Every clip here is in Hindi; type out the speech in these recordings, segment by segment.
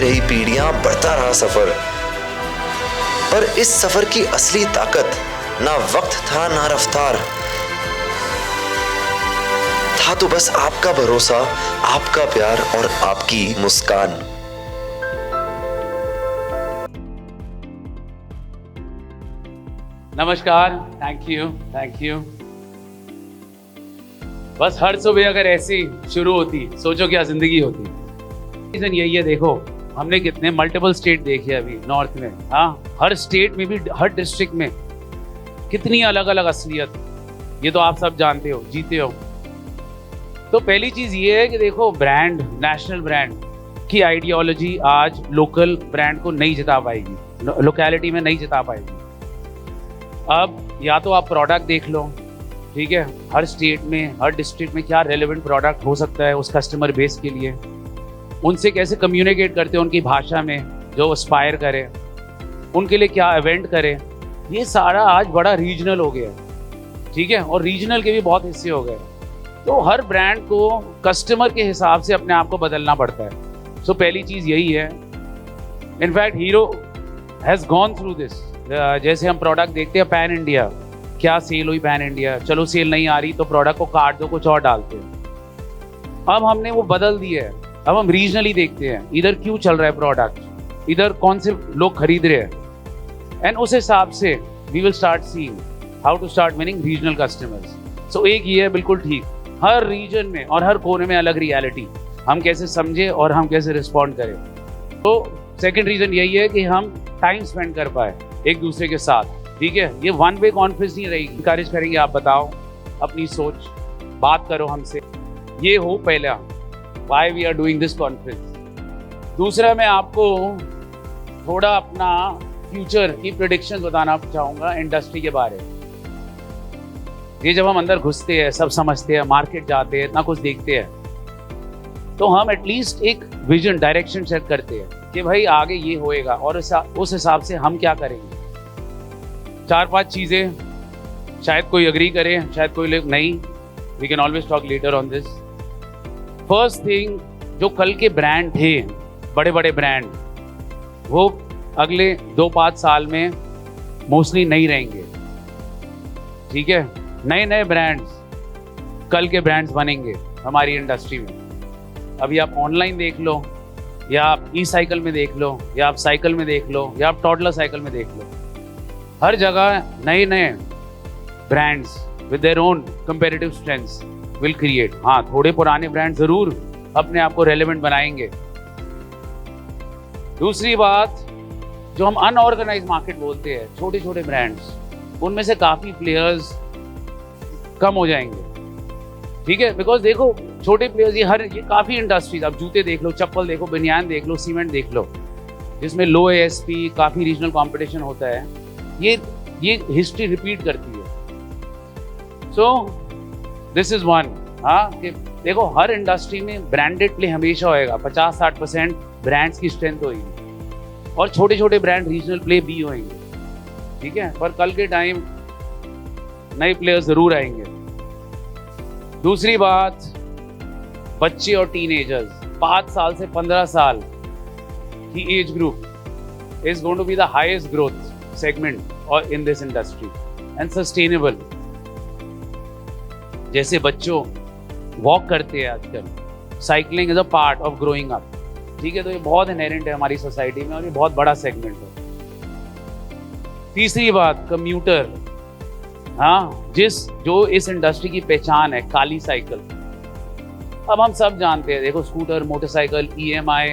रही पीढ़ियां, बढ़ता रहा सफर। पर इस सफर की असली ताकत ना वक्त था ना रफ्तार, था तो बस आपका भरोसा, आपका प्यार और आपकी मुस्कान। नमस्कार, थैंक यू। बस हर सुबह अगर ऐसी शुरू होती, सोचो क्या जिंदगी होती। रीजन यही है, देखो हमने कितने मल्टीपल स्टेट देखे अभी नॉर्थ में। हाँ, हर स्टेट में भी, हर डिस्ट्रिक्ट में कितनी अलग अलग असलियत, ये तो आप सब जानते हो, जीते हो। तो पहली चीज ये है कि देखो, ब्रांड, नेशनल ब्रांड की आइडियोलॉजी आज लोकल ब्रांड को नहीं जिता पाएगी, लोकेलिटी में नहीं जिता पाएगी। अब या तो आप प्रोडक्ट देख लो, ठीक है, हर स्टेट में, हर डिस्ट्रिक्ट में क्या रेलेवेंट प्रोडक्ट हो सकता है उस कस्टमर बेस के लिए, उनसे कैसे कम्युनिकेट करते हैं उनकी भाषा में जो एस्पायर करे, उनके लिए क्या इवेंट करें। ये सारा आज बड़ा रीजनल हो गया, ठीक है, और रीजनल के भी बहुत हिस्से हो गए। तो हर ब्रांड को कस्टमर के हिसाब से अपने आप को बदलना पड़ता है। सो पहली चीज़ यही है। In fact hero has gone through this. जैसे हम प्रोडक्ट देखते हैं पैन इंडिया, क्या सेल हुई पैन इंडिया, चलो सेल नहीं आ रही तो प्रोडक्ट को काट दो, कुछ और डालते हैं। अब हमने वो बदल दिया है, अब हम रीजनली देखते हैं इधर क्यों चल रहा है प्रोडक्ट, इधर कौन से लोग खरीद रहे हैं, एंड उस हिसाब से we will start seeing how to start winning regional customers. So एक ये है बिल्कुल ठीक, हर रीजन में और हर कोने में अलग रियलिटी, हम कैसे समझे और हम कैसे रिस्पॉन्ड करें। तो सेकंड रीजन यही है कि हम टाइम स्पेंड कर पाए एक दूसरे के साथ, ठीक है। ये वन वे कॉन्फ्रेंस नहीं रहेगी, इंकरेज करेंगे, आप बताओ अपनी सोच, बात करो हमसे। ये हो पहला, why we are doing this conference. दूसरा, मैं आपको थोड़ा अपना फ्यूचर की प्रेडिक्शन बताना चाहूँगा इंडस्ट्री के बारे में। ये जब हम अंदर घुसते हैं, सब समझते हैं, मार्केट जाते हैं, इतना कुछ देखते हैं, तो हम एटलीस्ट एक विजन, डायरेक्शन सेट करते हैं कि भाई आगे ये होएगा और उस हिसाब से हम क्या करेंगे। 4-5 चीज़ें, शायद कोई अग्री करे, शायद कोई लोग नहीं, we can always talk later on this. First thing, जो कल के ब्रांड थे, बड़े बड़े ब्रांड, वो अगले 2-5 साल में मोस्टली नहीं रहेंगे, ठीक है। नए नए ब्रांड्स, कल के ब्रांड्स बनेंगे हमारी इंडस्ट्री में। अभी आप ऑनलाइन देख लो, या आप ई साइकिल में देख लो, या आप साइकिल में देख लो, या आप टॉडलर साइकिल में देख लो, हर जगह नए नए brands with their own comparative strengths will create. हाँ, थोड़े पुराने ब्रांड जरूर अपने आप को रेलेवेंट बनाएंगे। दूसरी बात, जो हम अनऑर्गेनाइज मार्केट बोलते हैं, छोटे छोटे ब्रांड्स, उनमें से काफ़ी प्लेयर्स कम हो जाएंगे, ठीक है। बिकॉज देखो, छोटे प्लेयर्स, ये काफ़ी इंडस्ट्रीज, आप जूते देख लो, चप्पल देखो, बनियान देख लो, सीमेंट देख लो, जिसमें लो एएसपी, काफ़ी रीजनल कंपटीशन होता है, ये हिस्ट्री रिपीट करती है। सो दिस इज वन। हाँ, कि देखो हर इंडस्ट्री में ब्रांडेड प्ले हमेशा होएगा, 50-60% ब्रांड्स की स्ट्रेंथ होगी, और छोटे छोटे ब्रांड रीजनल प्ले भी होंगे, ठीक है। पर कल के टाइम नए प्लेयर्स जरूर आएंगे। दूसरी बात, बच्चे और टीनेजर्स, 5 साल से 15 साल की age group is going to be the highest growth segment और in this industry and sustainable. जैसे बच्चों वॉक करते हैं आजकल, cycling is a part of growing up, ठीक है। तो ये बहुत इनहेरेंट है हमारी सोसाइटी में और ये बहुत बड़ा सेगमेंट है। तीसरी बात, कम्यूटर, हाँ, जो इस इंडस्ट्री की पहचान है, काली साइकिल। अब हम सब जानते हैं, देखो स्कूटर, मोटरसाइकिल, EMI,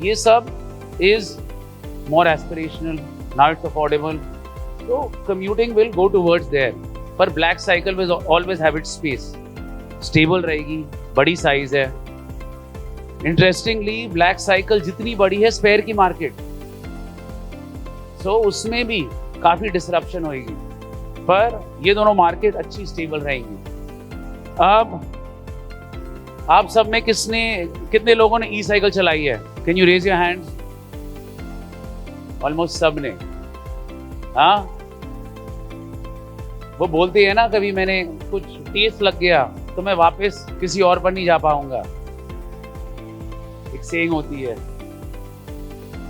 ये सब is more aspirational, now it's affordable, तो commuting will go towards there. पर black cycle will always have its space, stable रहेगी, बड़ी साइज है। इंटरेस्टिंगली, ब्लैक साइकिल जितनी बड़ी है, स्पेयर की मार्केट, सो उसमें भी काफी डिसरप्शन होगी, पर ये दोनों मार्केट अच्छी स्टेबल रहेंगी। अब आप सब में कितने लोगों ने ई साइकिल चलाई है? Can you raise your hands? Almost सब ने। हाँ, वो बोलती है ना, कभी मैंने कुछ टेस्ट लग गया तो मैं वापस किसी और पर नहीं जा पाऊंगा, एक सेइंग होती है।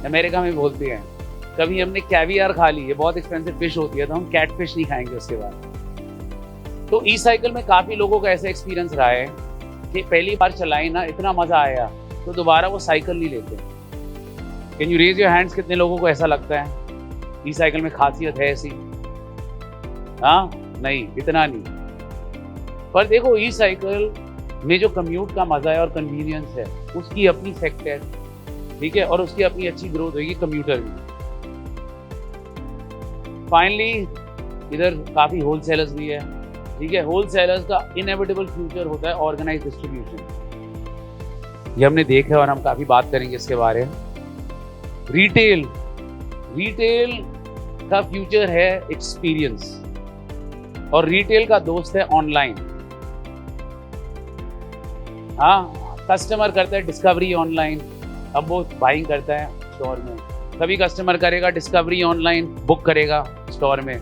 अमेरिका में बोलते हैं। कभी हमने कैवियर खा ली, ये बहुत एक्सपेंसिव फिश होती है, तो हम कैट फिश नहीं खाएंगे उसके बाद। तो ई साइकिल में काफ़ी लोगों का ऐसा एक्सपीरियंस रहा है कि पहली बार चलाई ना, इतना मज़ा आया तो दोबारा वो साइकिल नहीं लेते। Can you raise your hands, कितने लोगों को ऐसा लगता है ई साइकिल में खासियत है ऐसी? हाँ, नहीं, इतना नहीं। पर देखो, ई साइकिल में जो कम्यूट का मज़ा है और कन्वीनियंस है, उसकी अपनी सेक्ट है, ठीक है, और उसकी अपनी अच्छी ग्रोथ होगी कम्यूटर में। फाइनली इधर काफ़ी होल सेलर्स भी है, ठीक है। होल सेलर्स का इनएविटेबल फ्यूचर होता है ऑर्गेनाइज डिस्ट्रीब्यूशन, ये हमने देखा है और हम काफ़ी बात करेंगे इसके बारे में। रिटेल का फ्यूचर है एक्सपीरियंस, और रिटेल का दोस्त है ऑनलाइन। हाँ, कस्टमर करता है डिस्कवरी ऑनलाइन, अब वो बाइंग करता है स्टोर में। कभी कस्टमर करेगा डिस्कवरी ऑनलाइन, बुक करेगा स्टोर में,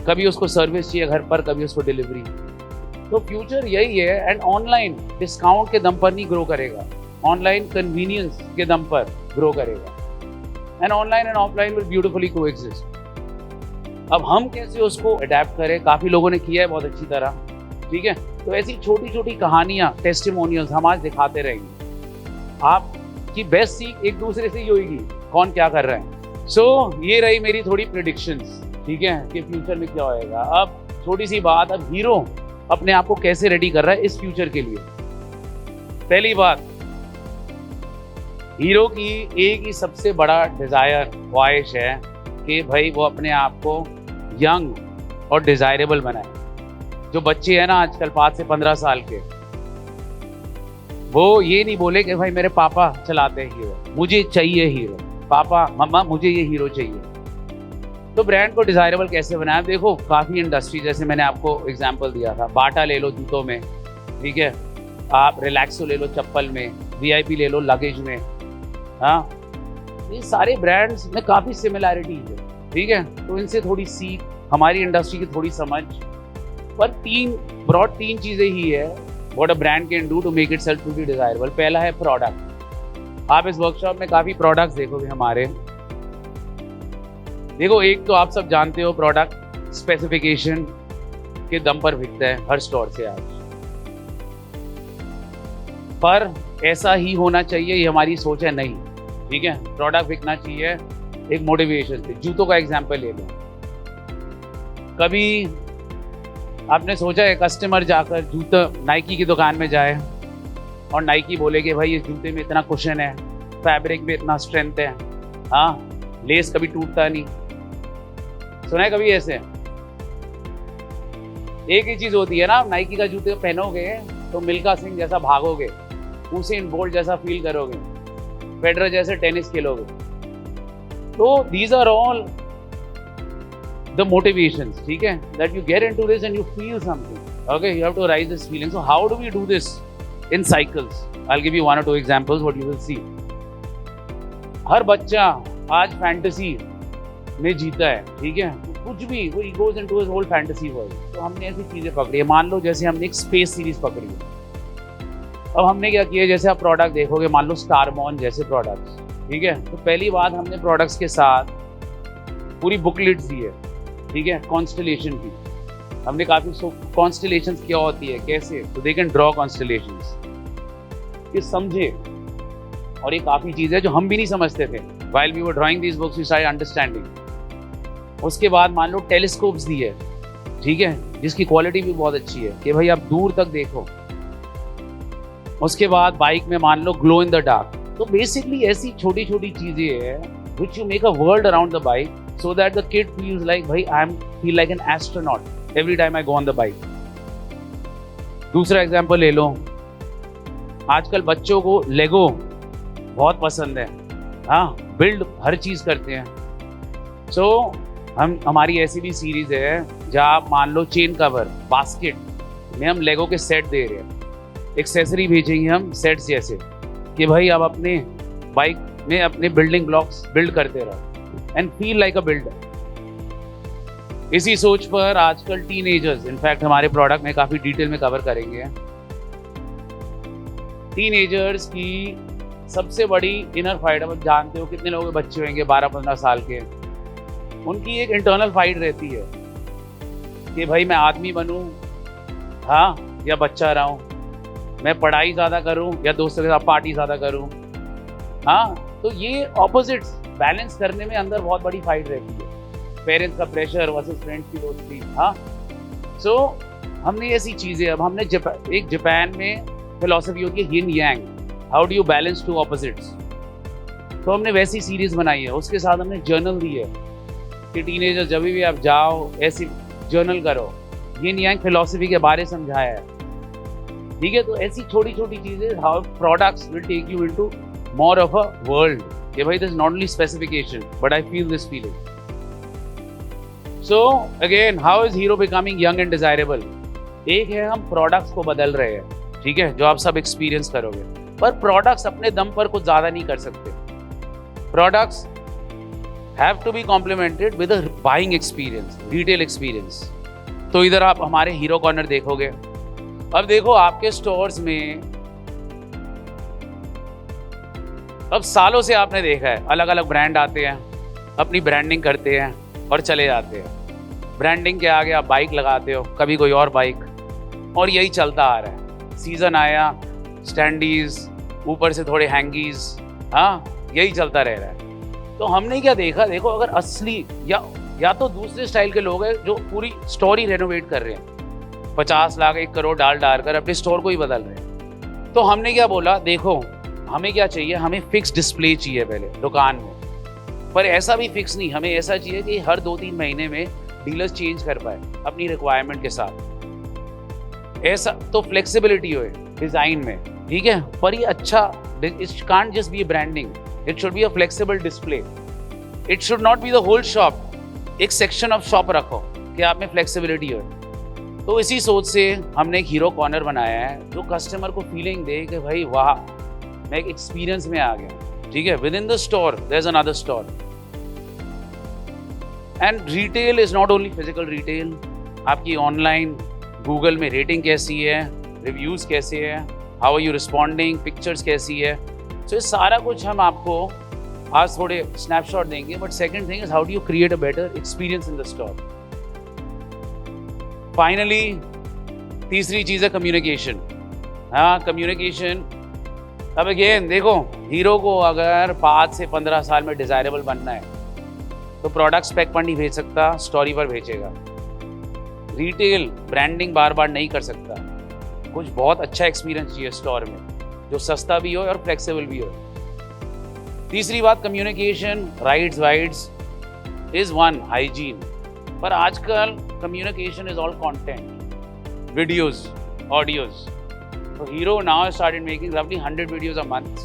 कभी उसको सर्विस चाहिए घर पर, कभी उसको डिलीवरी। तो फ्यूचर यही है। एंड ऑनलाइन डिस्काउंट के दम पर नहीं ग्रो करेगा, ऑनलाइन कन्वीनियंस के दम पर ग्रो करेगा। And online and offline will beautifully coexist. अब हम कैसे उसको अडेप्ट करें, काफ़ी लोगों ने किया है बहुत अच्छी तरह, ठीक है। तो ऐसी छोटी छोटी कहानियाँ, टेस्टिमोनियल्स हम आज दिखाते रहेंगे। आपकी बेस्ट सीख एक दूसरे से ही होगी, कौन क्या कर रहा है। सो ये रही मेरी थोड़ी प्रेडिक्शंस, ठीक है, कि फ्यूचर में क्या होएगा। अब छोटी सी बात, अब हीरो अपने आप को कैसे रेडी कर रहा है इस फ्यूचर के लिए। पहली बात, हीरो की एक ही सबसे बड़ा डिजायर, ख्वाहिश है कि भाई वो अपने आप को यंग और डिजायरेबल बनाए। जो बच्चे हैं ना आजकल 5 से 15 साल के, वो ये नहीं बोले कि भाई मेरे पापा चलाते हैं हीरो, मुझे चाहिए हीरो, पापा मम्मा मुझे ये हीरो चाहिए। तो ब्रांड को डिजायरेबल कैसे बनाया? देखो, काफ़ी इंडस्ट्री, जैसे मैंने आपको एग्जांपल दिया था, बाटा ले लो जूतों में, ठीक है, आप रिलैक्सो ले लो चप्पल में, वीआईपी ले लो लगेज में। हाँ, ये सारे ब्रांड्स में काफ़ी सिमिलैरिटीज है, ठीक है। तो इनसे थोड़ी सीख, हमारी इंडस्ट्री की थोड़ी समझ, पर तीन चीज़ें ही है what a brand can do to make itself to be desirable. पहला है प्रोडक्ट। आप इस वर्कशॉप में काफ़ी प्रोडक्ट्स देखोगे हमारे। देखो, एक तो आप सब जानते हो प्रोडक्ट स्पेसिफिकेशन के दम पर बिकता है हर स्टोर से आज, पर ऐसा ही होना चाहिए, ये हमारी सोच है नहीं, ठीक है। प्रोडक्ट बिकना चाहिए एक मोटिवेशन से। जूतों का एग्जांपल ले लो। कभी आपने सोचा है कस्टमर जाकर जूता नाइकी की दुकान में जाए और नाइकी बोले कि भाई ये जूते में इतना कुशन है, फैब्रिक में इतना स्ट्रेंथ है, हाँ, लेस कभी टूटता नहीं। सुना है कभी ऐसे? एक ही चीज होती है ना, नाइकी का जूते पहनोगे तो मिल्खा सिंह जैसा भागोगे, उसेन बोल्ट जैसा फील करोगे, फेडरर जैसे टेनिस खेलोगे। तो these are all the motivations, ठीक है, that you get into this and you feel something. Okay, you have to rise this feeling. So how do we do this in cycles? I will give you 1 or 2 examples what you will see. हर बच्चा आज फैंटेसी में जीता है, ठीक है, कुछ भी, वो goes into his whole fantasy world. तो हमने ऐसी चीजें पकड़ी है, मान लो जैसे हमने एक स्पेस सीरीज पकड़ी है। अब हमने क्या किया, जैसे आप प्रोडक्ट देखोगे, मान लो स्टारमॉन जैसे प्रोडक्ट्स, ठीक है। तो पहली बात, हमने प्रोडक्ट्स के साथ पूरी बुकलेट्स दी है, ठीक है, कॉन्स्टलेशन की। हमने काफ़ी कॉन्स्टलेशंस क्या होती है, कैसे, तो दे कैन ड्रॉ कॉन्स्टलेशंस, ये समझे। और ये काफ़ी चीज़ है जो हम भी नहीं समझते थे। While we were drawing these books we started understanding. उसके बाद मान लो टेलीस्कोप्स दी है, ठीक है, जिसकी क्वालिटी भी बहुत अच्छी है कि भाई आप दूर तक देखो। उसके बाद बाइक में मान लो ग्लो इन द डार्क। तो बेसिकली ऐसी छोटी छोटी चीज़ें हैं which you make a world around the bike so that the kid feels like भाई I feel like an astronaut every time I go on the bike। दूसरा एग्जांपल ले लो, आजकल बच्चों को लेगो बहुत पसंद है, हाँ, बिल्ड हर चीज़ करते हैं। सो हमारी ऐसी भी सीरीज है जहाँ आप मान लो चेन कवर, बास्केट में हम लेगो के सेट दे रहे हैं, एक्सेसरी भेजेंगे हम सेट्स जैसे कि भाई आप अपने बाइक में अपने बिल्डिंग ब्लॉक्स बिल्ड करते रहो and feel like a builder. इसी सोच पर आजकल टीनेजर्स, इनफैक्ट हमारे प्रोडक्ट में काफी डिटेल में कवर करेंगे, टीनेजर्स की सबसे बड़ी इनर फाइट, अब जानते हो कितने लोगों के बच्चे होंगे 12-15 साल के, उनकी एक इंटरनल फाइट रहती है कि भाई मैं आदमी बनूं, हाँ, या बच्चा रहूं, मैं पढ़ाई ज़्यादा करूं या दोस्तों के साथ पार्टी ज़्यादा करूं, हाँ। तो ये ऑपोजिट्स बैलेंस करने में अंदर बहुत बड़ी फाइट रहती है, पेरेंट्स का प्रेशर वर्सेस फ्रेंड्स की दोस्ती, हाँ। सो हमने ऐसी चीज़ें, अब हमने एक जापान में फिलॉसफी होती है yin yang, how do you balance two opposites, तो हमने वैसी सीरीज बनाई है। उसके साथ हमने जर्नल दी है कि टीनेजर जब भी आप जाओ ऐसी जर्नल करो, यिन यांग फिलॉसफी के बारे समझाया है, ठीक है। तो ऐसी छोटी छोटी चीज़ें, how products will take you into more of a world, कि भाई there's not only specification but I feel this feeling. So again, how is Hero becoming young and desirable? एक है हम प्रोडक्ट्स को बदल रहे हैं, ठीक है, जो आप सब एक्सपीरियंस करोगे, पर प्रोडक्ट्स अपने दम पर कुछ ज़्यादा नहीं कर सकते। Products have to be complemented with a buying experience, retail experience. तो इधर आप हमारे हीरो कॉर्नर देखोगे, अब देखो आपके स्टोर्स में अब सालों से आपने देखा है अलग अलग ब्रांड आते हैं, अपनी ब्रांडिंग करते हैं और चले जाते हैं। ब्रांडिंग के आगे आप बाइक लगाते हो, कभी कोई और बाइक, और यही चलता आ रहा है। सीज़न आया, स्टैंडीज, ऊपर से थोड़े हैंगीज, हाँ, यही चलता रह रहा है। तो हमने क्या देखा, देखो अगर असली या तो दूसरे स्टाइल के लोग हैं जो पूरी स्टोर ही रेनोवेट कर रहे हैं, 50 लाख 1 करोड़ डाल कर अपने स्टोर को ही बदल रहे हैं। तो हमने क्या बोला, देखो हमें क्या चाहिए, हमें फिक्स डिस्प्ले चाहिए पहले दुकान में, पर ऐसा भी फिक्स नहीं, हमें ऐसा चाहिए कि हर 2-3 महीने में डीलर्स चेंज कर पाए अपनी रिक्वायरमेंट के साथ। ऐसा तो फ्लेक्सिबिलिटी हो डिज़ाइन में, ठीक है, पर ये अच्छा, it can't just be branding, it should be a flexible display, it should not be the whole shop. एक सेक्शन ऑफ शॉप रखो कि आप में फ्लेक्सिबिलिटी हो। तो इसी सोच से हमने एक हीरो कॉर्नर बनाया है जो कस्टमर को फीलिंग दे कि भाई वाह, मैं एक एक्सपीरियंस में आ गया, ठीक है। Within the store there is another store, and retail is not only physical retail. आपकी ऑनलाइन गूगल में रेटिंग कैसी है, रिव्यूज कैसे है, how are you responding, pictures कैसी है, तो ये सारा कुछ हम आपको आज थोड़े स्नैपशॉट देंगे। But second thing is how do you create a better experience in the store. Finally तीसरी चीज़ है कम्युनिकेशन। हाँ, कम्युनिकेशन। अब अगेन देखो, हीरो को अगर 5 से 15 साल में डिज़ायरेबल बनना है तो प्रोडक्ट स्पेक पर नहीं भेज सकता, स्टोरी पर भेजेगा। रिटेल ब्रांडिंग बार बार नहीं कर सकता, कुछ बहुत अच्छा एक्सपीरियंस चाहिए स्टोर में जो सस्ता भी हो और फ्लेक्सिबल भी हो। तीसरी बात communication, rides wides is one, hygiene. पर आजकल communication is all content, videos, audios. तो हीरो नाउ स्टार्टेड मेकिंग रफली 100 वीडियोस अ मंथ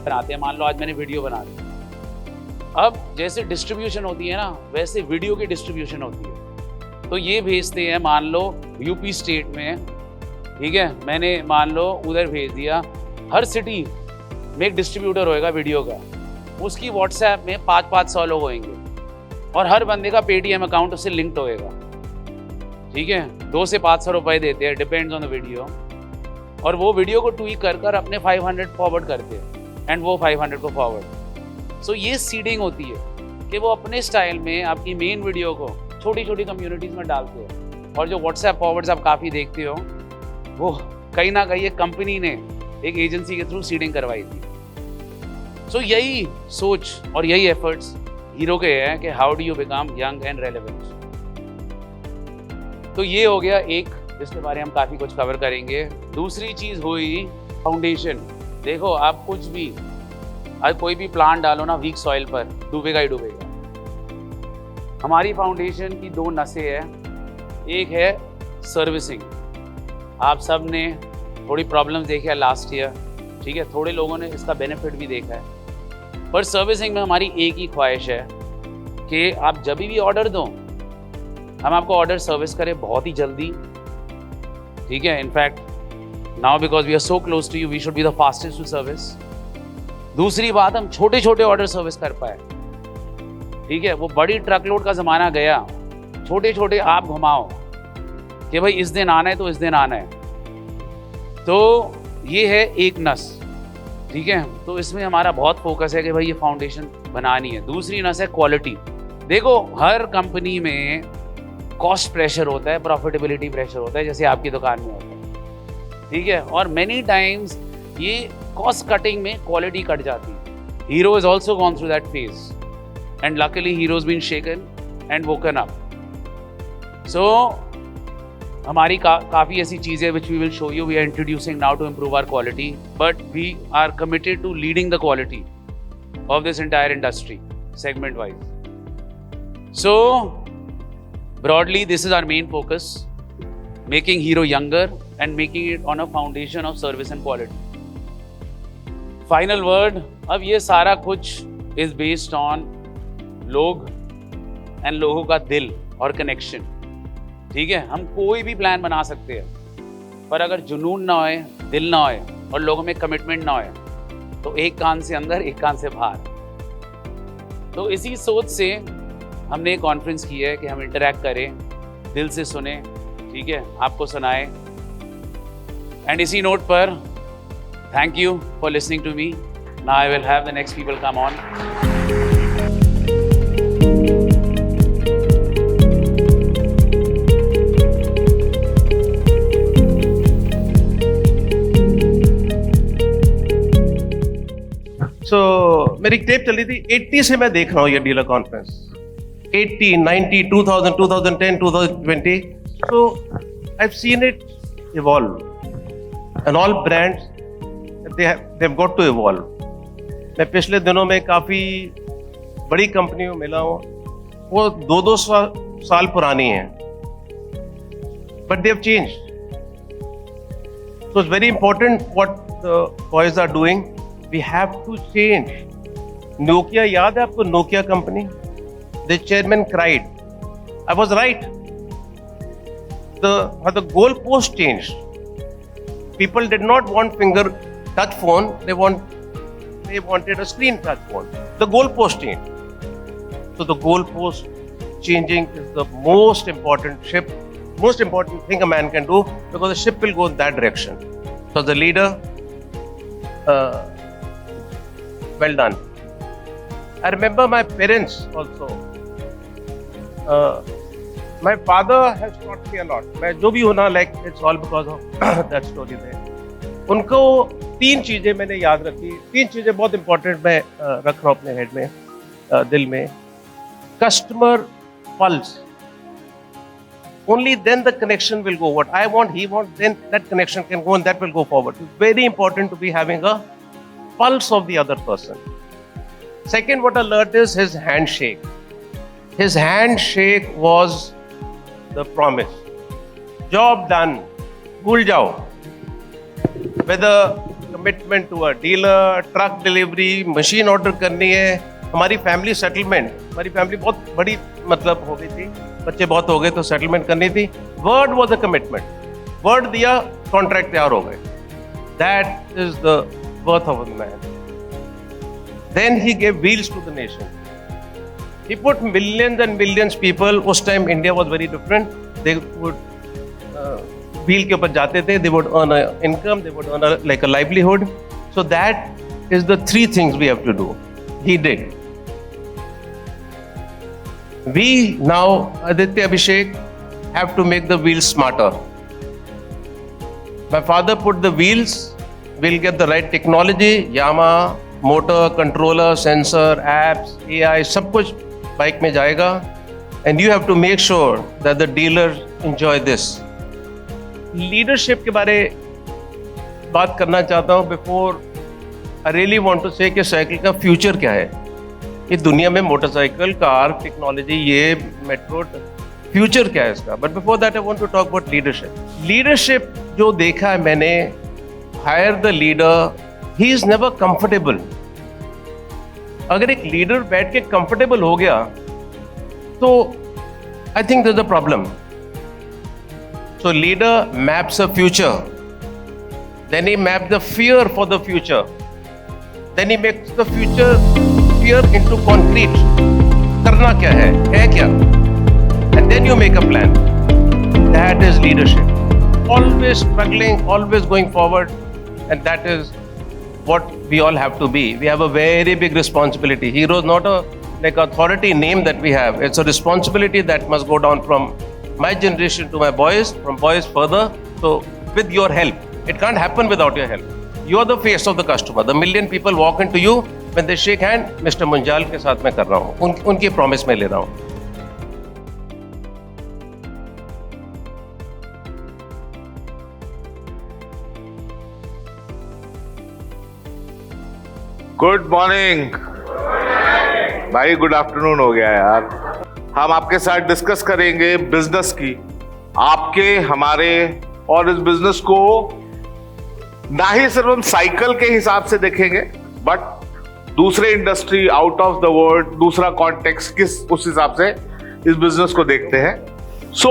बनाते हैं। मान लो आज मैंने वीडियो बना दी, अब जैसे डिस्ट्रीब्यूशन होती है ना, वैसे वीडियो की डिस्ट्रीब्यूशन होती है। तो ये भेजते हैं, मान लो यूपी स्टेट में, ठीक है, मैंने मान लो उधर भेज दिया। हर सिटी में एक डिस्ट्रीब्यूटर होएगा वीडियो का, उसकी व्हाट्सएप में 500 लोग होंगे और हर बंदे का पेटीएम अकाउंट उससे लिंक्ड होएगा, ठीक है। 2 से 500 रुपए देते हैं, डिपेंड्स ऑन द वीडियो, और वो वीडियो को ट्वीक कर अपने 500 फॉरवर्ड करते हैं एंड वो 500 को फॉरवर्ड। सो ये सीडिंग होती है कि वो अपने स्टाइल में आपकी मेन वीडियो को छोटी छोटी कम्युनिटीज़ में डालते हैं। और जो व्हाट्सएप फॉरवर्ड्स आप काफ़ी देखते हो, वो कहीं ना कहीं एक कंपनी ने एक एजेंसी के थ्रू सीडिंग करवाई थी। सो यही सोच और यही एफर्ट्स हीरो के हैं कि how do you become young and relevant. तो ये हो गया एक, जिसके बारे में हम काफ़ी कुछ कवर करेंगे। दूसरी चीज़ हुई फाउंडेशन। देखो आप कुछ भी, आज कोई भी प्लांट डालो ना वीक सॉइल पर, डूबेगा ही डूबेगा। हमारी फाउंडेशन की 2 नसें हैं। एक है सर्विसिंग, आप सब ने थोड़ी प्रॉब्लम्स देखी है लास्ट ईयर, ठीक है, थोड़े लोगों ने इसका बेनिफिट भी देखा है। पर सर्विसिंग में हमारी एक ही ख्वाहिश है कि आप जब भी ऑर्डर दो, हम आपको ऑर्डर सर्विस करें बहुत ही जल्दी, ठीक है। In fact now because we are so close to you, we should be the fastest to service. दूसरी बात, हम छोटे छोटे ऑर्डर सर्विस कर पाए, ठीक है। वो बड़ी ट्रकलोड का ज़माना गया, छोटे छोटे आप घुमाओ कि भाई इस दिन आना है तो इस दिन आना है। तो ये है एक नस ठीक है, तो इसमें हमारा बहुत फोकस है कि भाई ये फाउंडेशन बनानी है। दूसरी नस है क्वालिटी। देखो हर कंपनी में कॉस्ट प्रेशर होता है, प्रॉफिटेबिलिटी प्रेशर होता है, जैसे आपकी दुकान में होता है, ठीक है। और मेनी टाइम्स ये कॉस्ट कटिंग में क्वालिटी कट जाती है। Hero is also gone through that phase and luckily Hero is been shaken and woken up. So हमारी काफ़ी ऐसी चीज़ें which we will show you we are introducing now to improve our quality, but we are committed to leading the quality of this entire industry segment wise. So broadly this is our main focus, making Hero younger and making it on a foundation of service and quality. Final word, अब ये सारा कुछ is based on लोग and लोगों का दिल और कनेक्शन, ठीक है। हम कोई भी प्लान बना सकते हैं, पर अगर जुनून ना होए, दिल ना होए और लोगों में कमिटमेंट ना होए, तो एक कान से अंदर एक कान से बाहर। तो इसी सोच से हमने कॉन्फ्रेंस की है कि हम इंटरैक्ट करें, दिल से सुने, ठीक है, आपको सुनाए। एंड इसी नोट पर thank you for listening to me. Now I will have the next people come on. So, मेरी टेप चल रही थी 80 से मैं देख रहा हूँ ये dealer conference, 80, 90, 2000, 2010, 2020. So I've seen it evolve, and all brands they've got to evolve. मैं पिछले दिनों में काफी बड़ी कंपनियों मिला हूँ, वो 2-2 साल पुरानी हैं, but they've changed. So it's very important what the boys are doing. We have to change. Nokia, याद है आपको Nokia company? The chairman cried. I was right. The goalpost changed. People did not want finger touch phone. They wanted a screen touch phone. The goalpost changed. So the goalpost changing is the most important thing a man can do, because the ship will go in that direction. So the leader. Well done. I remember my parents also. My father has taught me a lot. मैं जो भी हूँ ना, like it's all because of that story there. उनको 3 चीजें मैंने याद रखी, 3 चीजें बहुत important मैं रख रहा हूँ अपने हेड में, दिल में. Customer pulse. Only then the connection will go. What I want, he wants, then that connection can go and that will go forward. It's very important to be having a pulse of the other person. Second, what I learned is his handshake. His handshake was the promise. Job done. Bhul jao. Whether commitment to a dealer, truck delivery, machine order करनी है, हमारी फैमिली सेटलमेंट, हमारी फैमिली बहुत बड़ी मतलब हो गई थी, बच्चे बहुत हो गए तो सेटलमेंट करनी थी. Word was a commitment. Word दिया, कॉन्ट्रैक्ट तैयार हो गए. That is the worth of a man. Then he gave wheels to the nation. He put millions and millions people. उस time India was very different. They would wheel के ऊपर जाते थे. They would earn an income. They would earn like a livelihood. So that is the 3 things we have to do. He did. We now, Aditya, Abhishek, have to make the wheels smarter. My father put the wheels. We'll get the right technology, Yamaha, motor, controller, sensor, apps, AI, सब कुछ बाइक में जाएगा. And you have to make sure that the dealers enjoy this. Leadership के बारे बात करना चाहता हूँ. Before I really want to say कि साइकिल का फ्यूचर क्या है. ये दुनिया में मोटरसाइकिल, कार, टेक्नोलॉजी, ये मेट्रो, फ्यूचर क्या है इसका. But before that I want to talk about leadership. Leadership जो देखा है मैंने, hire the leader, he is never comfortable. अगर एक लीडर बैठ के कंफर्टेबल हो गया तो I think there's a problem. So leader maps a future, then he maps the fear for the future, then he makes the future fear into concrete. करना क्या है क्या, and then you make a plan. That is leadership. Always struggling, always going forward. And that is what we all have to be. We have a very big responsibility. Hero is not a like authority name that we have. It's a responsibility that must go down from my generation to my boys, from boys further. So with your help, it can't happen without your help. You are the face of the customer. The million people walk into you when they shake hand. Mr. Munjal के साथ मैं कर रहा हूँ, उनकी promise मैं ले रहा हूँ. गुड मॉर्निंग भाई, गुड आफ्टरनून हो गया यार. हम आपके साथ डिस्कस करेंगे बिजनेस की, आपके, हमारे, और इस बिजनेस को ना ही सिर्फ हम साइकिल के हिसाब से देखेंगे, बट दूसरे industry, out of the world, दूसरा कॉन्टेक्स्ट, किस उस हिसाब से इस बिजनेस को देखते हैं. सो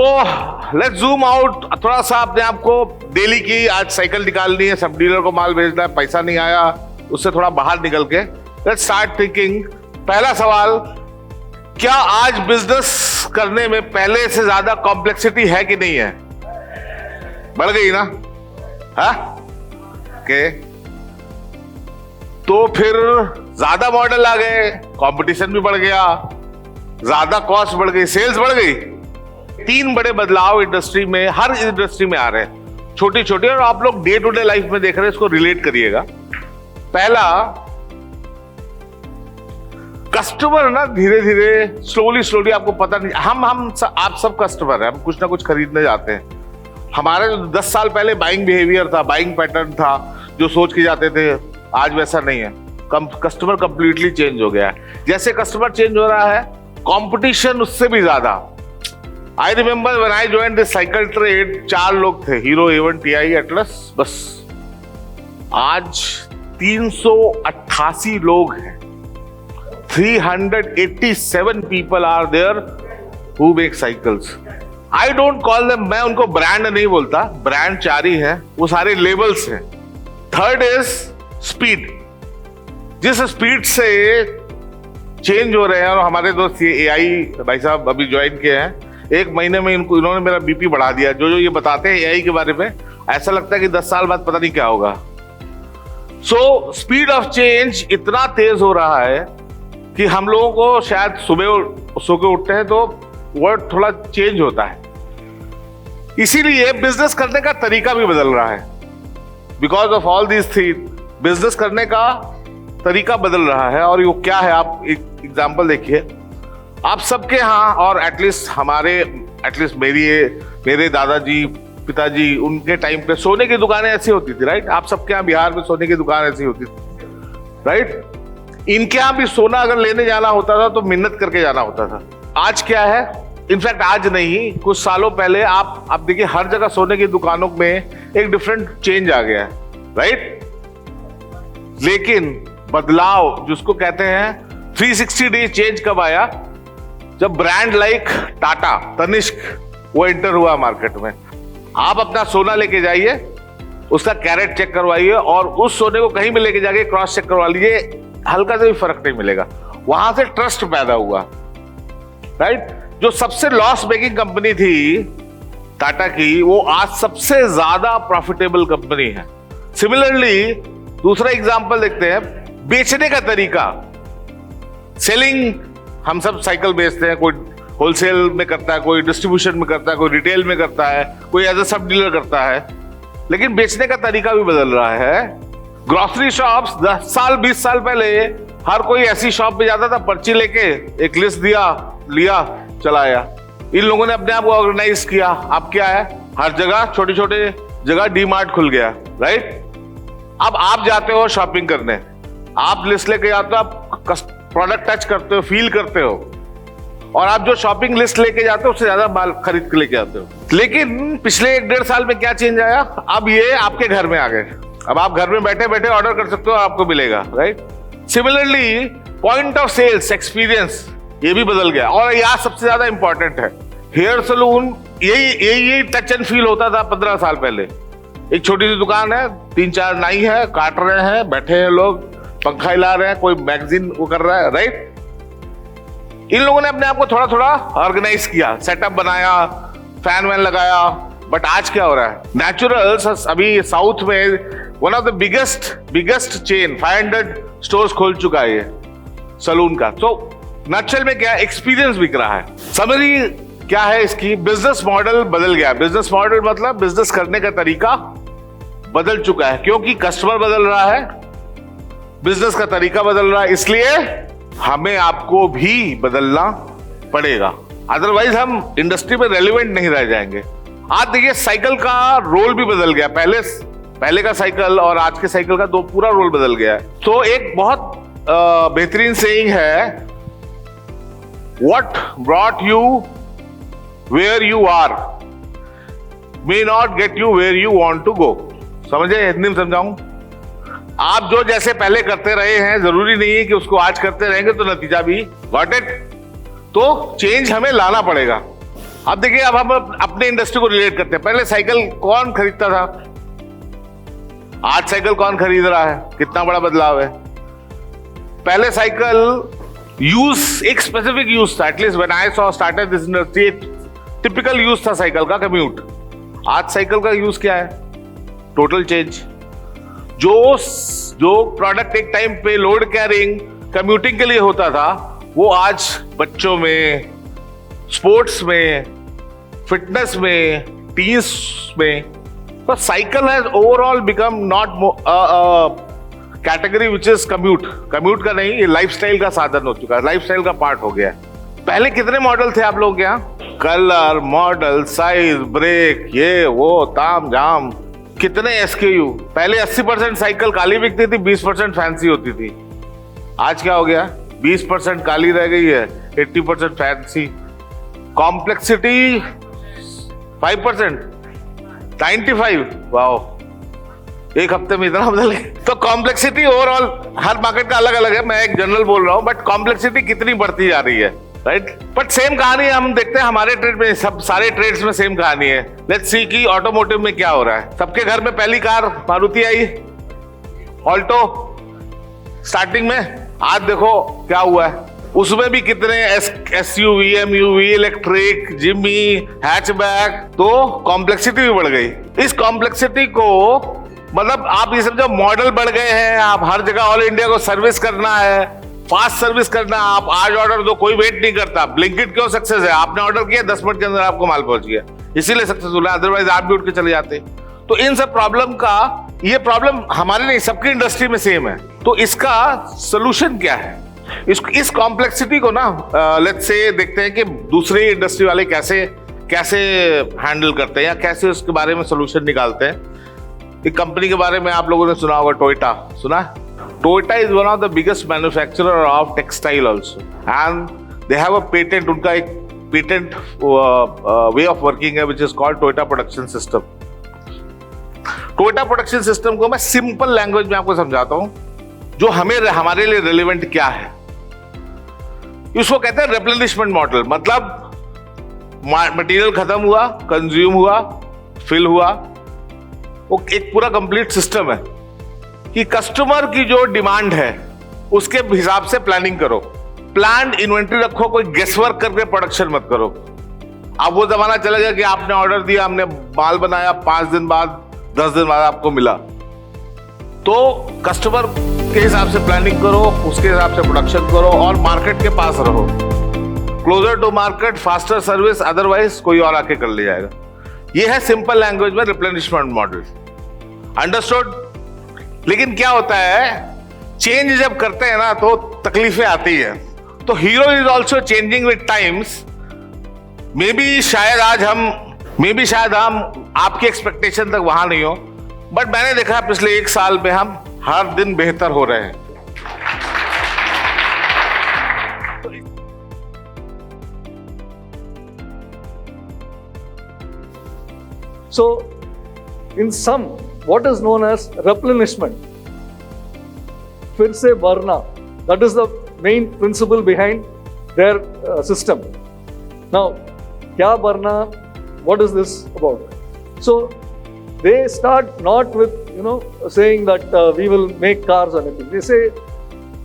लेट्स जूम आउट थोड़ा सा अपने आप को. डेली की आज साइकिल निकालनी है, सब डीलर को माल भेजना है, पैसा नहीं आया, उससे थोड़ा बाहर निकल के लेट्स स्टार्ट थिंकिंग. पहला सवाल, क्या आज बिजनेस करने में पहले से ज्यादा कॉम्प्लेक्सिटी है कि नहीं है? बढ़ गई ना? हाँ के तो फिर ज्यादा मॉडल आ गए, कंपटीशन भी बढ़ गया, ज्यादा कॉस्ट बढ़ गई, सेल्स बढ़ गई. 3 बड़े बदलाव इंडस्ट्री में, हर इंडस्ट्री में आ रहे हैं, छोटी छोटी, और आप लोग डे टू डे लाइफ में देख रहे हैं, इसको रिलेट करिएगा. पहला, कस्टमर ना धीरे धीरे स्लोली आपको पता नहीं, आप सब कस्टमर हैं, हम कुछ ना कुछ खरीदने जाते हैं. हमारे 10 साल पहले बाइंग बिहेवियर था, बाइंग पैटर्न था, जो सोच के जाते थे, आज वैसा नहीं है. कस्टमर कंप्लीटली चेंज हो गया है. जैसे कस्टमर चेंज हो रहा है, कंपटीशन उससे भी ज्यादा. I remember when I joined this cycle trade, 4 लोग थे, हीरो, A1, TI, एटलस, बस. आज 388 लोग हैं. 387 people are there who make cycles. I don't call them, मैं उनको ब्रांड नहीं बोलता, ब्रांड 4 ही है, वो सारे लेबल्स हैं. Third is speed. जिस स्पीड से चेंज हो रहे हैं, और हमारे दोस्त ये AI भाई साहब अभी ज्वाइन किए हैं, 1 महीने में इन्होंने मेरा BP बढ़ा दिया. जो ये बताते हैं AI के बारे में, ऐसा लगता है कि 10 साल बाद पता नहीं क्या होगा. सो स्पीड ऑफ चेंज इतना तेज हो रहा है कि हम लोगों को शायद सुबह सो के उठते हैं तो वर्ड थोड़ा चेंज होता है. इसीलिए बिजनेस करने का तरीका भी बदल रहा है. Because of all these things, business करने का तरीका बदल रहा है. और वो क्या है, आप एक एग्जांपल देखिए. आप सबके यहाँ, और एटलीस्ट मेरे दादाजी, पिताजी, उनके टाइम पे सोने की दुकानें ऐसी होती थी, राइट? आप सबके यहाँ बिहार में सोने की दुकान ऐसी होती थी, राइट? इनके यहाँ भी सोना अगर लेने जाना होता था तो मिन्नत करके जाना होता था. आज क्या है? इनफैक्ट आज नहीं, कुछ सालों पहले आप देखिए, हर जगह सोने की दुकानों में एक डिफरेंट चेंज आ गया है, राइट? लेकिन बदलाव जिसको कहते हैं 360 डे चेंज कब आया? जब ब्रांड लाइक टाटा, तनिष्क, वो एंटर हुआ मार्केट में. आप अपना सोना लेके जाइए, उसका कैरेट चेक करवाइए, और उस सोने को कहीं भी लेके जाके क्रॉस चेक करवा लीजिए, हल्का से भी फर्क नहीं मिलेगा. वहां से ट्रस्ट पैदा हुआ, राइट? जो सबसे लॉस मेकिंग कंपनी थी टाटा की, वो आज सबसे ज्यादा प्रॉफिटेबल कंपनी है. सिमिलरली दूसरा एग्जांपल देखते हैं, बेचने का तरीका. सेलिंग, हम सब साइकिल बेचते हैं, कोई होलसेल में करता है, कोई डिस्ट्रीब्यूशन में करता है, कोई रिटेल में करता है, कोई एज ए सब डीलर करता है. लेकिन बेचने का तरीका भी बदल रहा है. ग्रोसरी शॉप्स 10 साल 20 साल पहले हर कोई ऐसी शॉप पे जाता था, पर्ची लेके एक लिस्ट दिया, लिया, चलाया. इन लोगों ने अपने आप को ऑर्गेनाइज किया. अब क्या है, हर जगह छोटे छोटे जगह डीमार्ट खुल गया, राइट? अब आप जाते हो शॉपिंग करने, आप लिस्ट लेके जाते हो, आप प्रोडक्ट टच करते हो, फील करते हो, और आप जो शॉपिंग लिस्ट लेके जाते हो उससे ज्यादा माल खरीद के लेके आते हो. लेकिन पिछले 1-1.5 साल में क्या चेंज आया? अब ये आपके घर में आ गए. अब आप घर में बैठे बैठे ऑर्डर कर सकते हो, आपको मिलेगा, right? Similarly point of sales experience ये भी बदल गया. और यह सबसे ज्यादा इंपॉर्टेंट है, हेयर सलून, यही टच एंड फील होता था 15 साल पहले. एक छोटी सी दुकान है, 3-4 नाई है, काट रहे हैं, बैठे हैं लोग, पंखा हिला रहे हैं, कोई मैगजीन वो कर रहा है, राइट? इन लोगों ने अपने आप को थोड़ा थोड़ा ऑर्गेनाइज किया, सेटअप बनाया, फैन वैन लगाया. बट आज क्या हो रहा है? नेचुरल्स, अभी साउथ में one of the biggest chain 500 stores खोल चुका है ये सलून का। तो नटशेल में क्या एक्सपीरियंस बिक रहा है। समरी क्या है इसकी, बिजनेस मॉडल बदल गया। बिजनेस मॉडल मतलब बिजनेस करने का तरीका बदल चुका है, क्योंकि कस्टमर बदल रहा है, बिजनेस का तरीका बदल रहा है, इसलिए हमें आपको भी बदलना पड़ेगा, अदरवाइज हम इंडस्ट्री में रेलिवेंट नहीं रह जाएंगे। आज देखिए साइकिल का रोल भी बदल गया, पहले का साइकिल और आज के साइकिल का पूरा रोल बदल गया है। तो एक बहुत बेहतरीन सेइंग है, what brought you where you are may not get you where you want to go. समझे, हिंदी में समझाऊं, आप जो जैसे पहले करते रहे हैं जरूरी नहीं है कि उसको आज करते रहेंगे तो नतीजा भी गॉट इट। तो चेंज हमें लाना पड़ेगा। अब देखिए, अब हम अपने इंडस्ट्री को रिलेट करते हैं। पहले साइकिल कौन खरीदता था, आज साइकिल कौन खरीद रहा है, कितना बड़ा बदलाव है। पहले साइकिल यूज एक स्पेसिफिक यूज था, at least when I saw started this industry, typical use था साइकिल का, कम्यूट। आज साइकिल का यूज क्या है, टोटल चेंज। जो प्रोडक्ट एक टाइम पे लोड कैरिंग कम्यूटिंग के लिए होता था, वो आज बच्चों में, स्पोर्ट्स में, फिटनेस में, टीज में। तो cycle has overall become not category which is commute का नहीं, ये लाइफस्टाइल का साधन हो चुका है, लाइफस्टाइल का पार्ट हो गया है। पहले कितने मॉडल थे आप लोग के यहाँ, कलर, मॉडल, साइज, ब्रेक, ये वो ताम झाम, कितने SKU। पहले 80% साइकिल काली बिकती थी, 20% फैंसी होती थी। आज क्या हो गया, 20% काली रह गई है, 80% फैंसी। कॉम्प्लेक्सिटी 5%, 95, वाओ, एक हफ्ते में इतना बदल गया। तो कॉम्प्लेक्सिटी ओवरऑल हर मार्केट का अलग अलग है, मैं एक जनरल बोल रहा हूं, बट कॉम्प्लेक्सिटी कितनी बढ़ती जा रही है, राइट। बट सेम कहानी हम देखते हैं हमारे ट्रेड में, सब सारे ट्रेड्स में सेम कहानी है। लेट्स सी कि ऑटोमोटिव में क्या हो रहा है। सबके घर में पहली कार मारुति आई, ऑल्टो, स्टार्टिंग में। आज देखो क्या हुआ है, उसमें भी कितने SUV, MUV, electric, Jimmy, hatchback. तो कॉम्प्लेक्सिटी भी बढ़ गई। इस कॉम्प्लेक्सिटी को मतलब आप ये समझो मॉडल बढ़ गए हैं, आप हर जगह ऑल इंडिया को सर्विस करना है, फास्ट सर्विस करना। आप आज ऑर्डर दो, कोई वेट नहीं करता। ब्लिंकिट क्यों सक्सेस है, आपने ऑर्डर किया 10 मिनट के अंदर आपको माल पहुंच गया, इसीलिए सक्सेसफुल है, अदरवाइज आप भी उठ के चले जाते। तो इन सब प्रॉब्लम का, ये प्रॉब्लम हमारे नहीं, सबकी इंडस्ट्री में सेम है। तो इसका सोल्यूशन क्या है, इस कॉम्प्लेक्सिटी को ना लेट्स से देखते हैं कि दूसरे इंडस्ट्री वाले कैसे हैंडल करते हैं या कैसे उसके बारे में सोल्यूशन निकालते हैं। एक कंपनी के बारे में आप लोगों ने सुना होगा, टोयोटा, सुना है? Toyota is one of the biggest manufacturer of textile also, and they have a patent, उनका एक पेटेंट वे ऑफ वर्किंग है which is called Toyota production system. Toyota production system को मैं सिंपल लैंग्वेज में आपको समझाता हूं, जो हमारे लिए रेलिवेंट क्या है। इसको कहते हैं रिप्लेनिशमेंट मॉडल। मतलब मटेरियल खत्म हुआ, कंज्यूम हुआ, फिल हुआ, वो एक पूरा कंप्लीट सिस्टम है कि कस्टमर की जो डिमांड है उसके हिसाब से प्लानिंग करो, प्लान्ड इन्वेंट्री रखो, कोई गेस वर्क करके प्रोडक्शन मत करो। अब वो जमाना चला गया कि आपने ऑर्डर दिया, हमने माल बनाया, 5 दिन बाद 10 दिन बाद आपको मिला। तो कस्टमर के हिसाब से प्लानिंग करो, उसके हिसाब से प्रोडक्शन करो और मार्केट के पास रहो, closer to market, faster service, otherwise कोई और आके कर ले जाएगा। ये है सिंपल लैंग्वेज में रिप्लेनिशमेंट मॉडल। अंडरस्टूड? लेकिन क्या होता है, चेंज जब करते हैं ना तो तकलीफें आती है। तो hero is also changing with times. May be शायद हम आपकी एक्सपेक्टेशन तक वहां नहीं हो, बट मैंने देखा पिछले 1 साल में हम हर दिन बेहतर हो रहे हैं। So, in sum, what is known as replenishment, फिर से भरना, that is the main principle behind their system. Now, क्या भरना? What is this about? So, they start not with saying that we will make cars or anything. They say,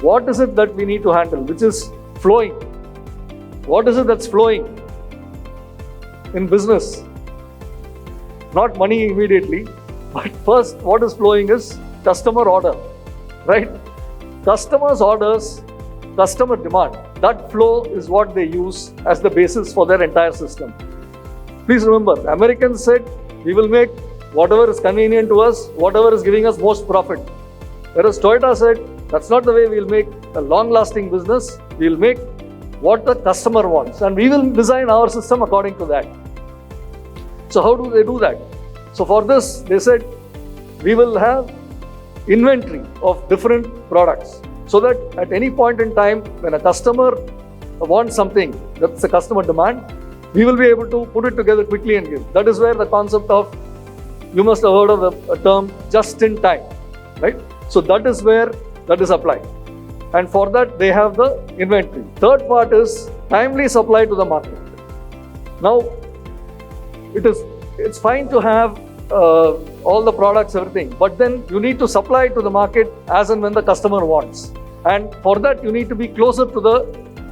what is it that we need to handle, which is flowing? What is it that's flowing in business? Not money immediately, But first, what is flowing is customer order, right? Customers' orders, customer demand, that flow is what they use as the basis for their entire system. Please remember, Americans said, we will make whatever is convenient to us, whatever is giving us most profit. Whereas Toyota said, that's not the way we'll make a long-lasting business. We'll make what the customer wants, and we will design our system according to that. So how do they do that? So for this, they said, we will have inventory of different products, so that at any point in time, when a customer wants something, that's the customer demand, we will be able to put it together quickly and give. That is where the concept of, you must have heard of the term just in time, right? So that is where that is applied. And for that, they have the inventory. Third part is timely supply to the market. Now, it's fine to have all the products, everything, but then you need to supply it to the market as and when the customer wants. And for that, you need to be closer to the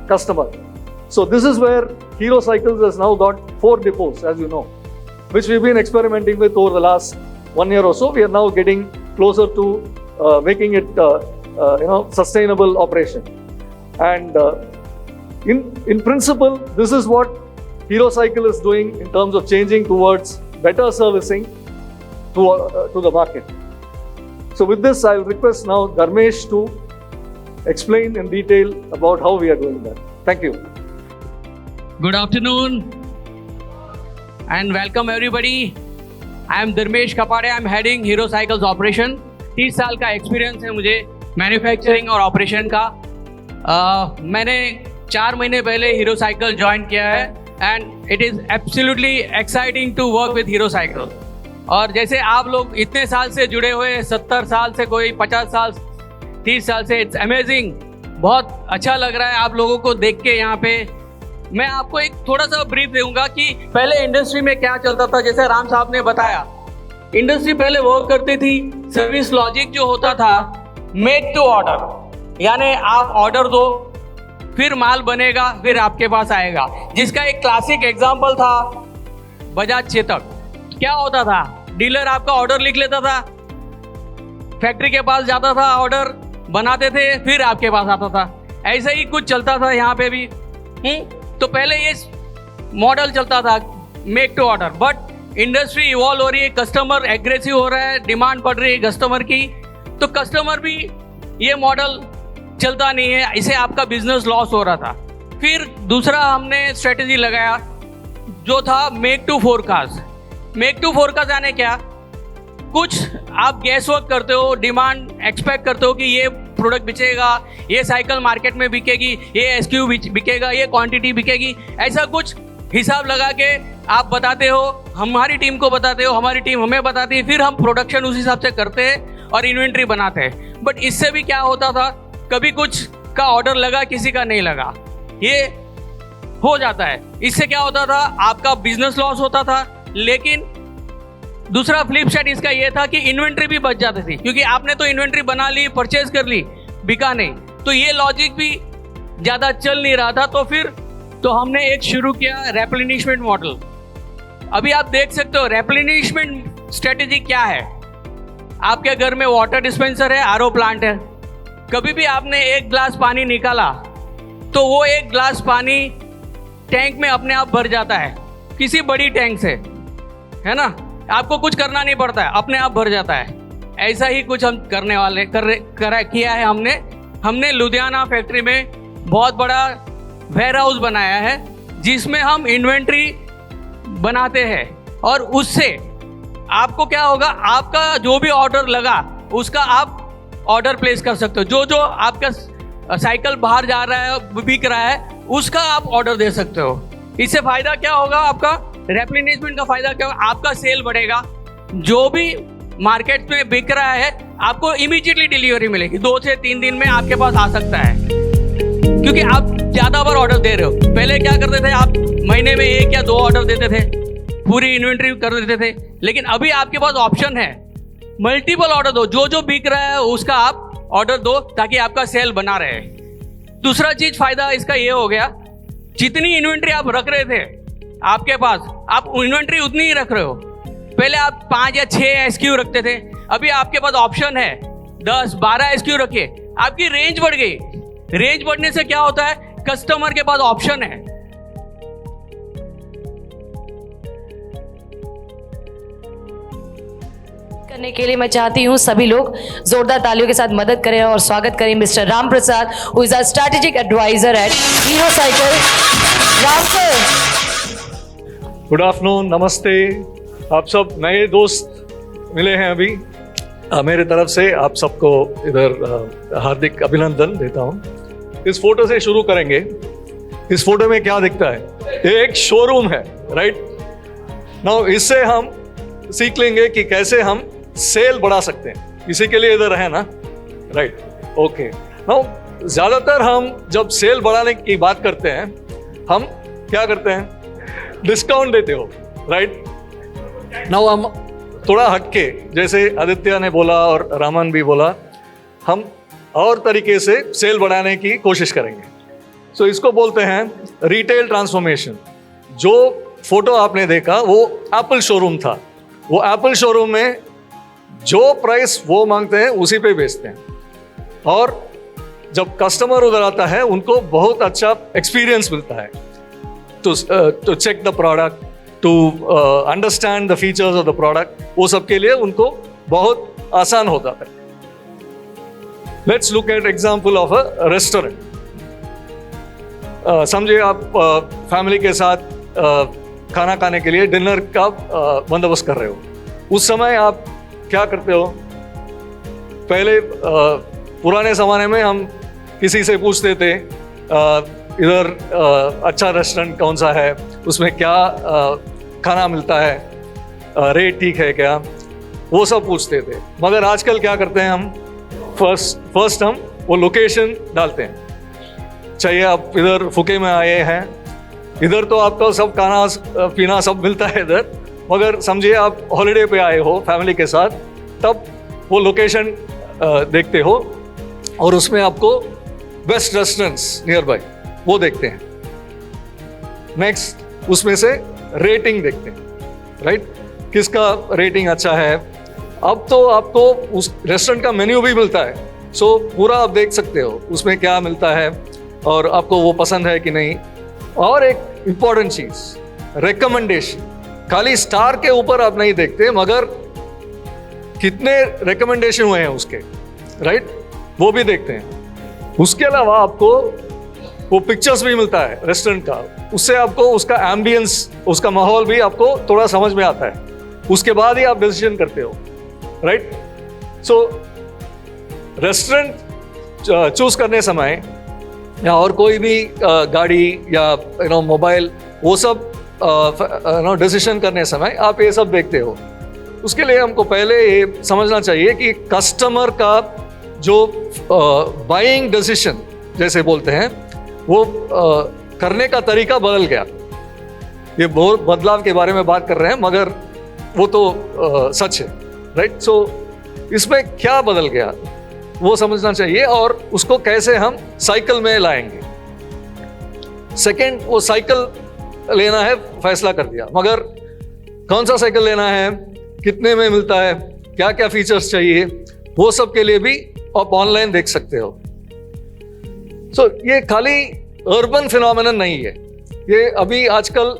customer. So this is where Hero Cycles has now got 4 depots, as you know, which we've been experimenting with over the last 1 year or so. We are now getting closer to making it sustainable operation. And in principle, this is what Hero Cycle is doing in terms of changing towards better servicing to the market. So with this, I'll request now Dharmesh to explain in detail about how we are doing that. Thank you. Good afternoon and welcome everybody. I am Dharmesh Kapade. I am heading Hero Cycles operation. 30 साल का एक्सपीरियंस है मुझे मैन्युफैक्चरिंग और ऑपरेशन का. मैंने 4 महीने पहले हीरो साइकिल ज्वाइन किया है and it is absolutely exciting to work with Hero cycle. और जैसे आप लोग इतने साल से जुड़े हुए, 70 साल से, कोई 50 साल, 30 साल से, इट्स अमेजिंग. बहुत अच्छा लग रहा है आप लोगों को देख के. यहाँ पे मैं आपको एक थोड़ा सा ब्रीफ दूंगा कि पहले इंडस्ट्री में क्या चलता था. जैसे राम साहब ने बताया, इंडस्ट्री पहले वर्क करती थी, सर्विस लॉजिक जो होता था मेड टू ऑर्डर, यानी आप ऑर्डर दो, फिर माल बनेगा, फिर आपके पास आएगा. जिसका एक क्लासिक एग्जांपल था बजाज चेतक. क्या होता था, डीलर आपका ऑर्डर लिख लेता था, फैक्ट्री के पास जाता था, ऑर्डर बनाते थे, फिर आपके पास आता था. ऐसा ही कुछ चलता था यहाँ पे भी. तो पहले ये मॉडल चलता था make to order, but industry evolve हो रही है, कस्टमर एग्रेसिव हो रहा है, डिमांड बढ़ रही है कस्टमर की, तो कस्टमर भी ये मॉडल चलता नहीं है, इसे आपका बिजनेस लॉस हो रहा था. फिर दूसरा हमने स्ट्रेटेजी लगाया जो था make to forecast. Make to forecast यानी क्या, कुछ आप गैस वर्क करते हो, डिमांड एक्सपेक्ट करते हो कि ये प्रोडक्ट बिकेगा, ये साइकिल मार्केट में बिकेगी, ये एसक्यू बिकेगा, ये क्वांटिटी बिकेगी. ऐसा कुछ हिसाब लगा के आप बताते हो, हमारी टीम को बताते हो, हमारी टीम हमें बताती है, फिर हम प्रोडक्शन उस हिसाब से करते हैं और इन्वेंट्री बनाते हैं. बट इससे भी क्या होता था, कभी कुछ का ऑर्डर लगा, किसी का नहीं लगा, ये हो जाता है. इससे क्या होता था, आपका बिजनेस लॉस होता था. लेकिन दूसरा फ्लिप साइड इसका ये था कि इन्वेंट्री भी बच जाती थी, क्योंकि आपने तो इन्वेंट्री बना ली, परचेज कर ली, बिका नहीं, तो ये लॉजिक भी ज़्यादा चल नहीं रहा था. तो हमने एक शुरू किया रेप्लेनिशमेंट मॉडल. अभी आप देख सकते हो रेप्लेनिशमेंट स्ट्रेटेजी क्या है. आपके घर में वाटर डिस्पेंसर है, आरओ प्लांट है. कभी भी आपने 1 गिलास पानी निकाला तो वो 1 गिलास पानी टैंक में अपने आप भर जाता है, किसी बड़ी टैंक से, है ना. आपको कुछ करना नहीं पड़ता है, अपने आप भर जाता है. ऐसा ही कुछ हम करने वाले किया है हमने लुधियाना फैक्ट्री में बहुत बड़ा वेयर हाउस बनाया है, जिसमें हम इन्वेंट्री बनाते हैं. और उससे आपको क्या होगा, आपका जो भी ऑर्डर लगा उसका आप ऑर्डर प्लेस कर सकते हो. जो आपका साइकिल बाहर जा रहा है, बिक रहा है, उसका आप ऑर्डर दे सकते हो. इससे फायदा क्या होगा, आपका रेप्लेनिशमेंट का फायदा क्या होगा, आपका सेल बढ़ेगा. जो भी मार्केट में बिक रहा है आपको इमीडिएटली डिलीवरी मिलेगी, 2 से 3 दिन में आपके पास आ सकता है, क्योंकि आप ज़्यादा बार ऑर्डर दे रहे हो. पहले क्या करते थे, आप महीने में 1 या 2 ऑर्डर देते थे, पूरी इन्वेंट्री कर देते थे. लेकिन अभी आपके पास ऑप्शन है, मल्टीपल ऑर्डर दो, जो बिक रहा है उसका आप ऑर्डर दो, ताकि आपका सेल बना रहे. दूसरा चीज फायदा इसका ये हो गया, जितनी इन्वेंट्री आप रख रहे थे आपके पास, आप इन्वेंट्री उतनी ही रख रहे हो. पहले आप 5 या 6 SKU रखते थे, अभी आपके पास ऑप्शन है 10-12 SKU रखिए, आपकी रेंज बढ़ गई। रेंज बढ़ने से क्या होता है, कस्टमर के पास ऑप्शन है। करने के लिए मैं चाहती हूँ सभी लोग जोरदार तालियों के साथ मदद करें और स्वागत करें mister Ram Prasad, who is our strategic adviser at Hero cycle. Ram sir, good afternoon, नमस्ते। आप सब नए दोस्त मिले हैं अभी, मेरे तरफ से आप सबको इधर हार्दिक अभिनंदन देता हूँ। इस फोटो से शुरू करेंगे। इस फोटो में क्या दिखता है, ये एक शोरूम है, राइट। नाउ इससे हम सीख लेंगे कि कैसे हम सेल बढ़ा सकते हैं। इसी के लिए इधर है ना, राइट, ओके। नाउ ज्यादातर हम जब सेल बढ़ाने की बात करते हैं, हम क्या करते हैं, डिस्काउंट देते हो, राइट। नाउ हम थोड़ा हटके, जैसे आदित्य ने बोला और रामन भी बोला, हम और तरीके से सेल बढ़ाने की कोशिश करेंगे। सो इसको बोलते हैं रिटेल ट्रांसफॉर्मेशन। जो फोटो आपने देखा वो एप्पल शोरूम था। वो एप्पल शोरूम में जो प्राइस वो मांगते हैं उसी पे बेचते हैं, और जब कस्टमर उधर आता है उनको बहुत अच्छा एक्सपीरियंस मिलता है to check the product, to understand the features of the product. वो सब के लिए उनको बहुत आसान होता है। Let's look at example of a restaurant. समझिए आप फैमिली के साथ खाना खाने के लिए डिनर का बंदोबस्त कर रहे हो। उस समय आप क्या करते हो, पहले पुराने ज़माने में हम किसी से पूछते थे इधर अच्छा रेस्टोरेंट कौन सा है, उसमें क्या खाना मिलता है, रेट ठीक है क्या, वो सब पूछते थे। मगर आजकल क्या करते हैं, हम फर्स्ट हम वो लोकेशन डालते हैं। चाहिए आप इधर फुके में आए हैं, इधर तो आपको सब खाना पीना सब मिलता है इधर, मगर समझिए आप हॉलिडे पे आए हो फैमिली के साथ, तब वो लोकेशन देखते हो और उसमें आपको बेस्ट रेस्टोरेंट्स नियर बाय वो देखते हैं। नेक्स्ट उसमें से रेटिंग देखते हैं, राइट, किसका रेटिंग अच्छा है। अब तो आपको उस रेस्टोरेंट का मेन्यू भी मिलता है, सो पूरा आप देख सकते हो उसमें क्या मिलता है और आपको वो पसंद है कि नहीं। और एक इम्पॉर्टेंट चीज, रिकमेंडेशन। खाली स्टार के ऊपर आप नहीं देखते, मगर कितने रिकमेंडेशन हुए हैं उसके, राइट, वो भी देखते हैं। उसके अलावा आपको वो पिक्चर्स भी मिलता है रेस्टोरेंट का, उससे आपको उसका एम्बियंस, उसका माहौल भी आपको थोड़ा समझ में आता है। उसके बाद ही आप डिसीजन करते हो, राइट। सो रेस्टोरेंट चूज करने समय या और कोई भी गाड़ी या मोबाइल, वो सब डिसीजन करने समय आप ये सब देखते हो। उसके लिए हमको पहले ये समझना चाहिए कि कस्टमर का जो बाइंग डिसीजन जैसे बोलते हैं, वो करने का तरीका बदल गया। ये बहुत बदलाव के बारे में बात कर रहे हैं, मगर वो तो सच है, राइट। सो इसमें क्या बदल गया वो समझना चाहिए और उसको कैसे हम साइकिल में लाएंगे। सेकंड, वो साइकिल लेना है, फैसला कर दिया, मगर कौन सा साइकिल लेना है, कितने में मिलता है, क्या क्या फीचर्स चाहिए, वो सब के लिए भी आप ऑनलाइन देख सकते हो। सो ये खाली अर्बन फिनोमेनन नहीं है, ये अभी आजकल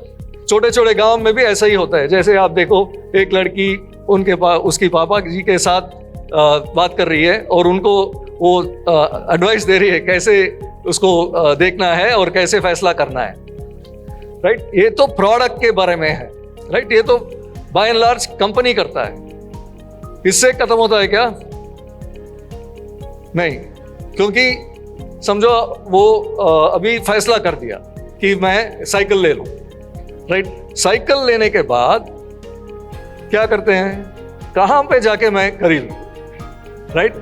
छोटे छोटे गांव में भी ऐसा ही होता है। जैसे आप देखो, एक लड़की उसकी पापा जी के साथ बात कर रही है और उनको वो एडवाइस दे रही है कैसे उसको देखना है और कैसे फैसला करना है, राइट। ये तो प्रोडक्ट के बारे में है, राइट। ये तो बाय एंड लार्ज कंपनी करता है। इससे खत्म होता है क्या? नहीं, क्योंकि समझो वो अभी फैसला कर दिया कि मैं साइकिल ले लूं, राइट। साइकिल लेने के बाद क्या करते हैं, कहां पे जाके मैं खरीदूं, राइट।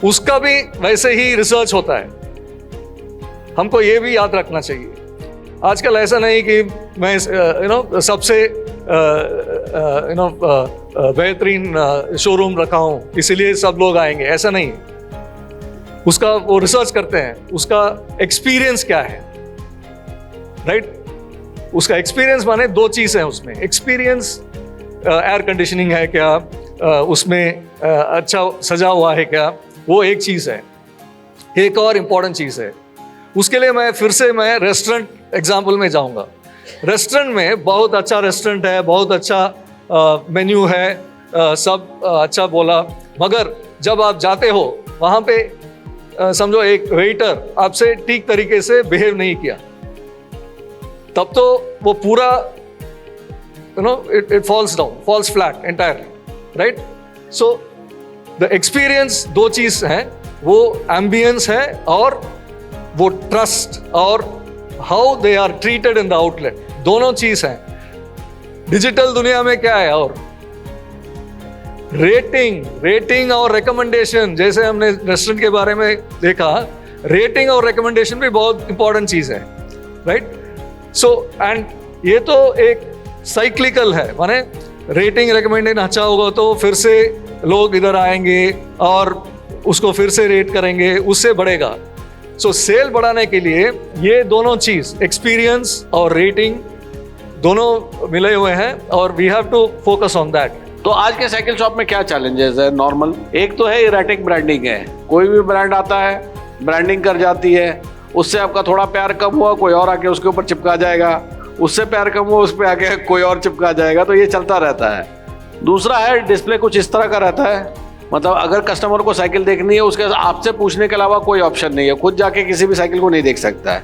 उसका भी वैसे ही रिसर्च होता है। हमको ये भी याद रखना चाहिए, आजकल ऐसा नहीं कि मैं सबसे बेहतरीन शोरूम रखा हूं इसीलिए सब लोग आएंगे, ऐसा नहीं है। उसका वो रिसर्च करते हैं, उसका एक्सपीरियंस क्या है, राइट। उसका एक्सपीरियंस माने दो चीज है उसमें, एक्सपीरियंस एयर कंडीशनिंग है क्या, उसमें अच्छा सजा हुआ है क्या, वो एक चीज़ है। एक और इम्पॉर्टेंट चीज़ है, उसके लिए मैं फिर से रेस्टोरेंट एग्जाम्पल में जाऊंगा। रेस्टोरेंट में बहुत अच्छा रेस्टोरेंट है, बहुत अच्छा मेन्यू है, सब अच्छा बोला, मगर जब आप जाते हो वहाँ पे समझो एक वेटर आपसे ठीक तरीके से बिहेव नहीं किया, तब तो वो पूरा it falls down, falls flat entirely, right? So the experience दो चीज है, वो ambience है और वो trust और how they are treated in the outlet, दोनों चीज है। डिजिटल दुनिया में क्या है, और रेटिंग और रिकमेंडेशन, जैसे हमने रेस्टोरेंट के बारे में देखा, रेटिंग और रिकमेंडेशन भी बहुत इंपॉर्टेंट चीज है, राइट? सो एंड ये तो एक साइक्लिकल है, माने रेटिंग रिकमेंडेशन अच्छा होगा तो फिर से लोग इधर आएंगे और उसको फिर से रेट करेंगे, उससे बढ़ेगा। सो सेल बढ़ाने के लिए ये दोनों चीज, एक्सपीरियंस और रेटिंग, दोनों मिले हुए हैं और we have to focus on that. तो आज के साइकिल शॉप में क्या चैलेंजेस है? नॉर्मल एक तो है इरेटिक ब्रांडिंग है, कोई भी ब्रांड आता है ब्रांडिंग कर जाती है, उससे आपका थोड़ा प्यार कम हुआ कोई और आके उसके ऊपर चिपका जाएगा, उससे प्यार कम हुआ उस पर आके कोई और चिपका जाएगा, तो ये चलता रहता है। दूसरा है डिस्प्ले कुछ इस तरह का रहता है, मतलब अगर कस्टमर को साइकिल देखनी है उसके आपसे पूछने के अलावा कोई ऑप्शन नहीं है, खुद जाके किसी भी साइकिल को नहीं देख सकता है।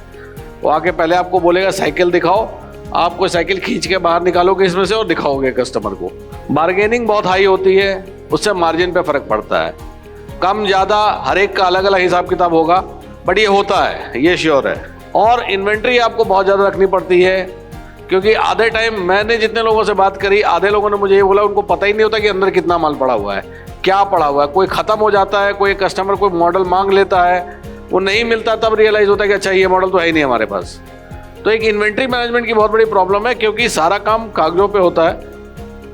वो आके पहले आपको बोलेगा साइकिल दिखाओ, आप कोई साइकिल खींच के बाहर निकालोगे इसमें से और दिखाओगे कस्टमर को। बार्गेनिंग बहुत हाई होती है, उससे मार्जिन पे फर्क पड़ता है, कम ज़्यादा हर एक का अलग अलग हिसाब किताब होगा, बट ये होता है, ये श्योर है। और इन्वेंट्री आपको बहुत ज़्यादा रखनी पड़ती है, क्योंकि आधे टाइम मैंने जितने लोगों से बात करी, आधे लोगों ने मुझे ये बोला उनको पता ही नहीं होता कि अंदर कितना माल पड़ा हुआ है, क्या पड़ा हुआ है। कोई ख़त्म हो जाता है, कोई कस्टमर कोई मॉडल मांग लेता है, वो नहीं मिलता, तब रियलाइज़ होता है कि अच्छा ये मॉडल तो है ही नहीं हमारे पास। तो एक इन्वेंट्री मैनेजमेंट की बहुत बड़ी प्रॉब्लम है, क्योंकि सारा काम कागजों पे होता है,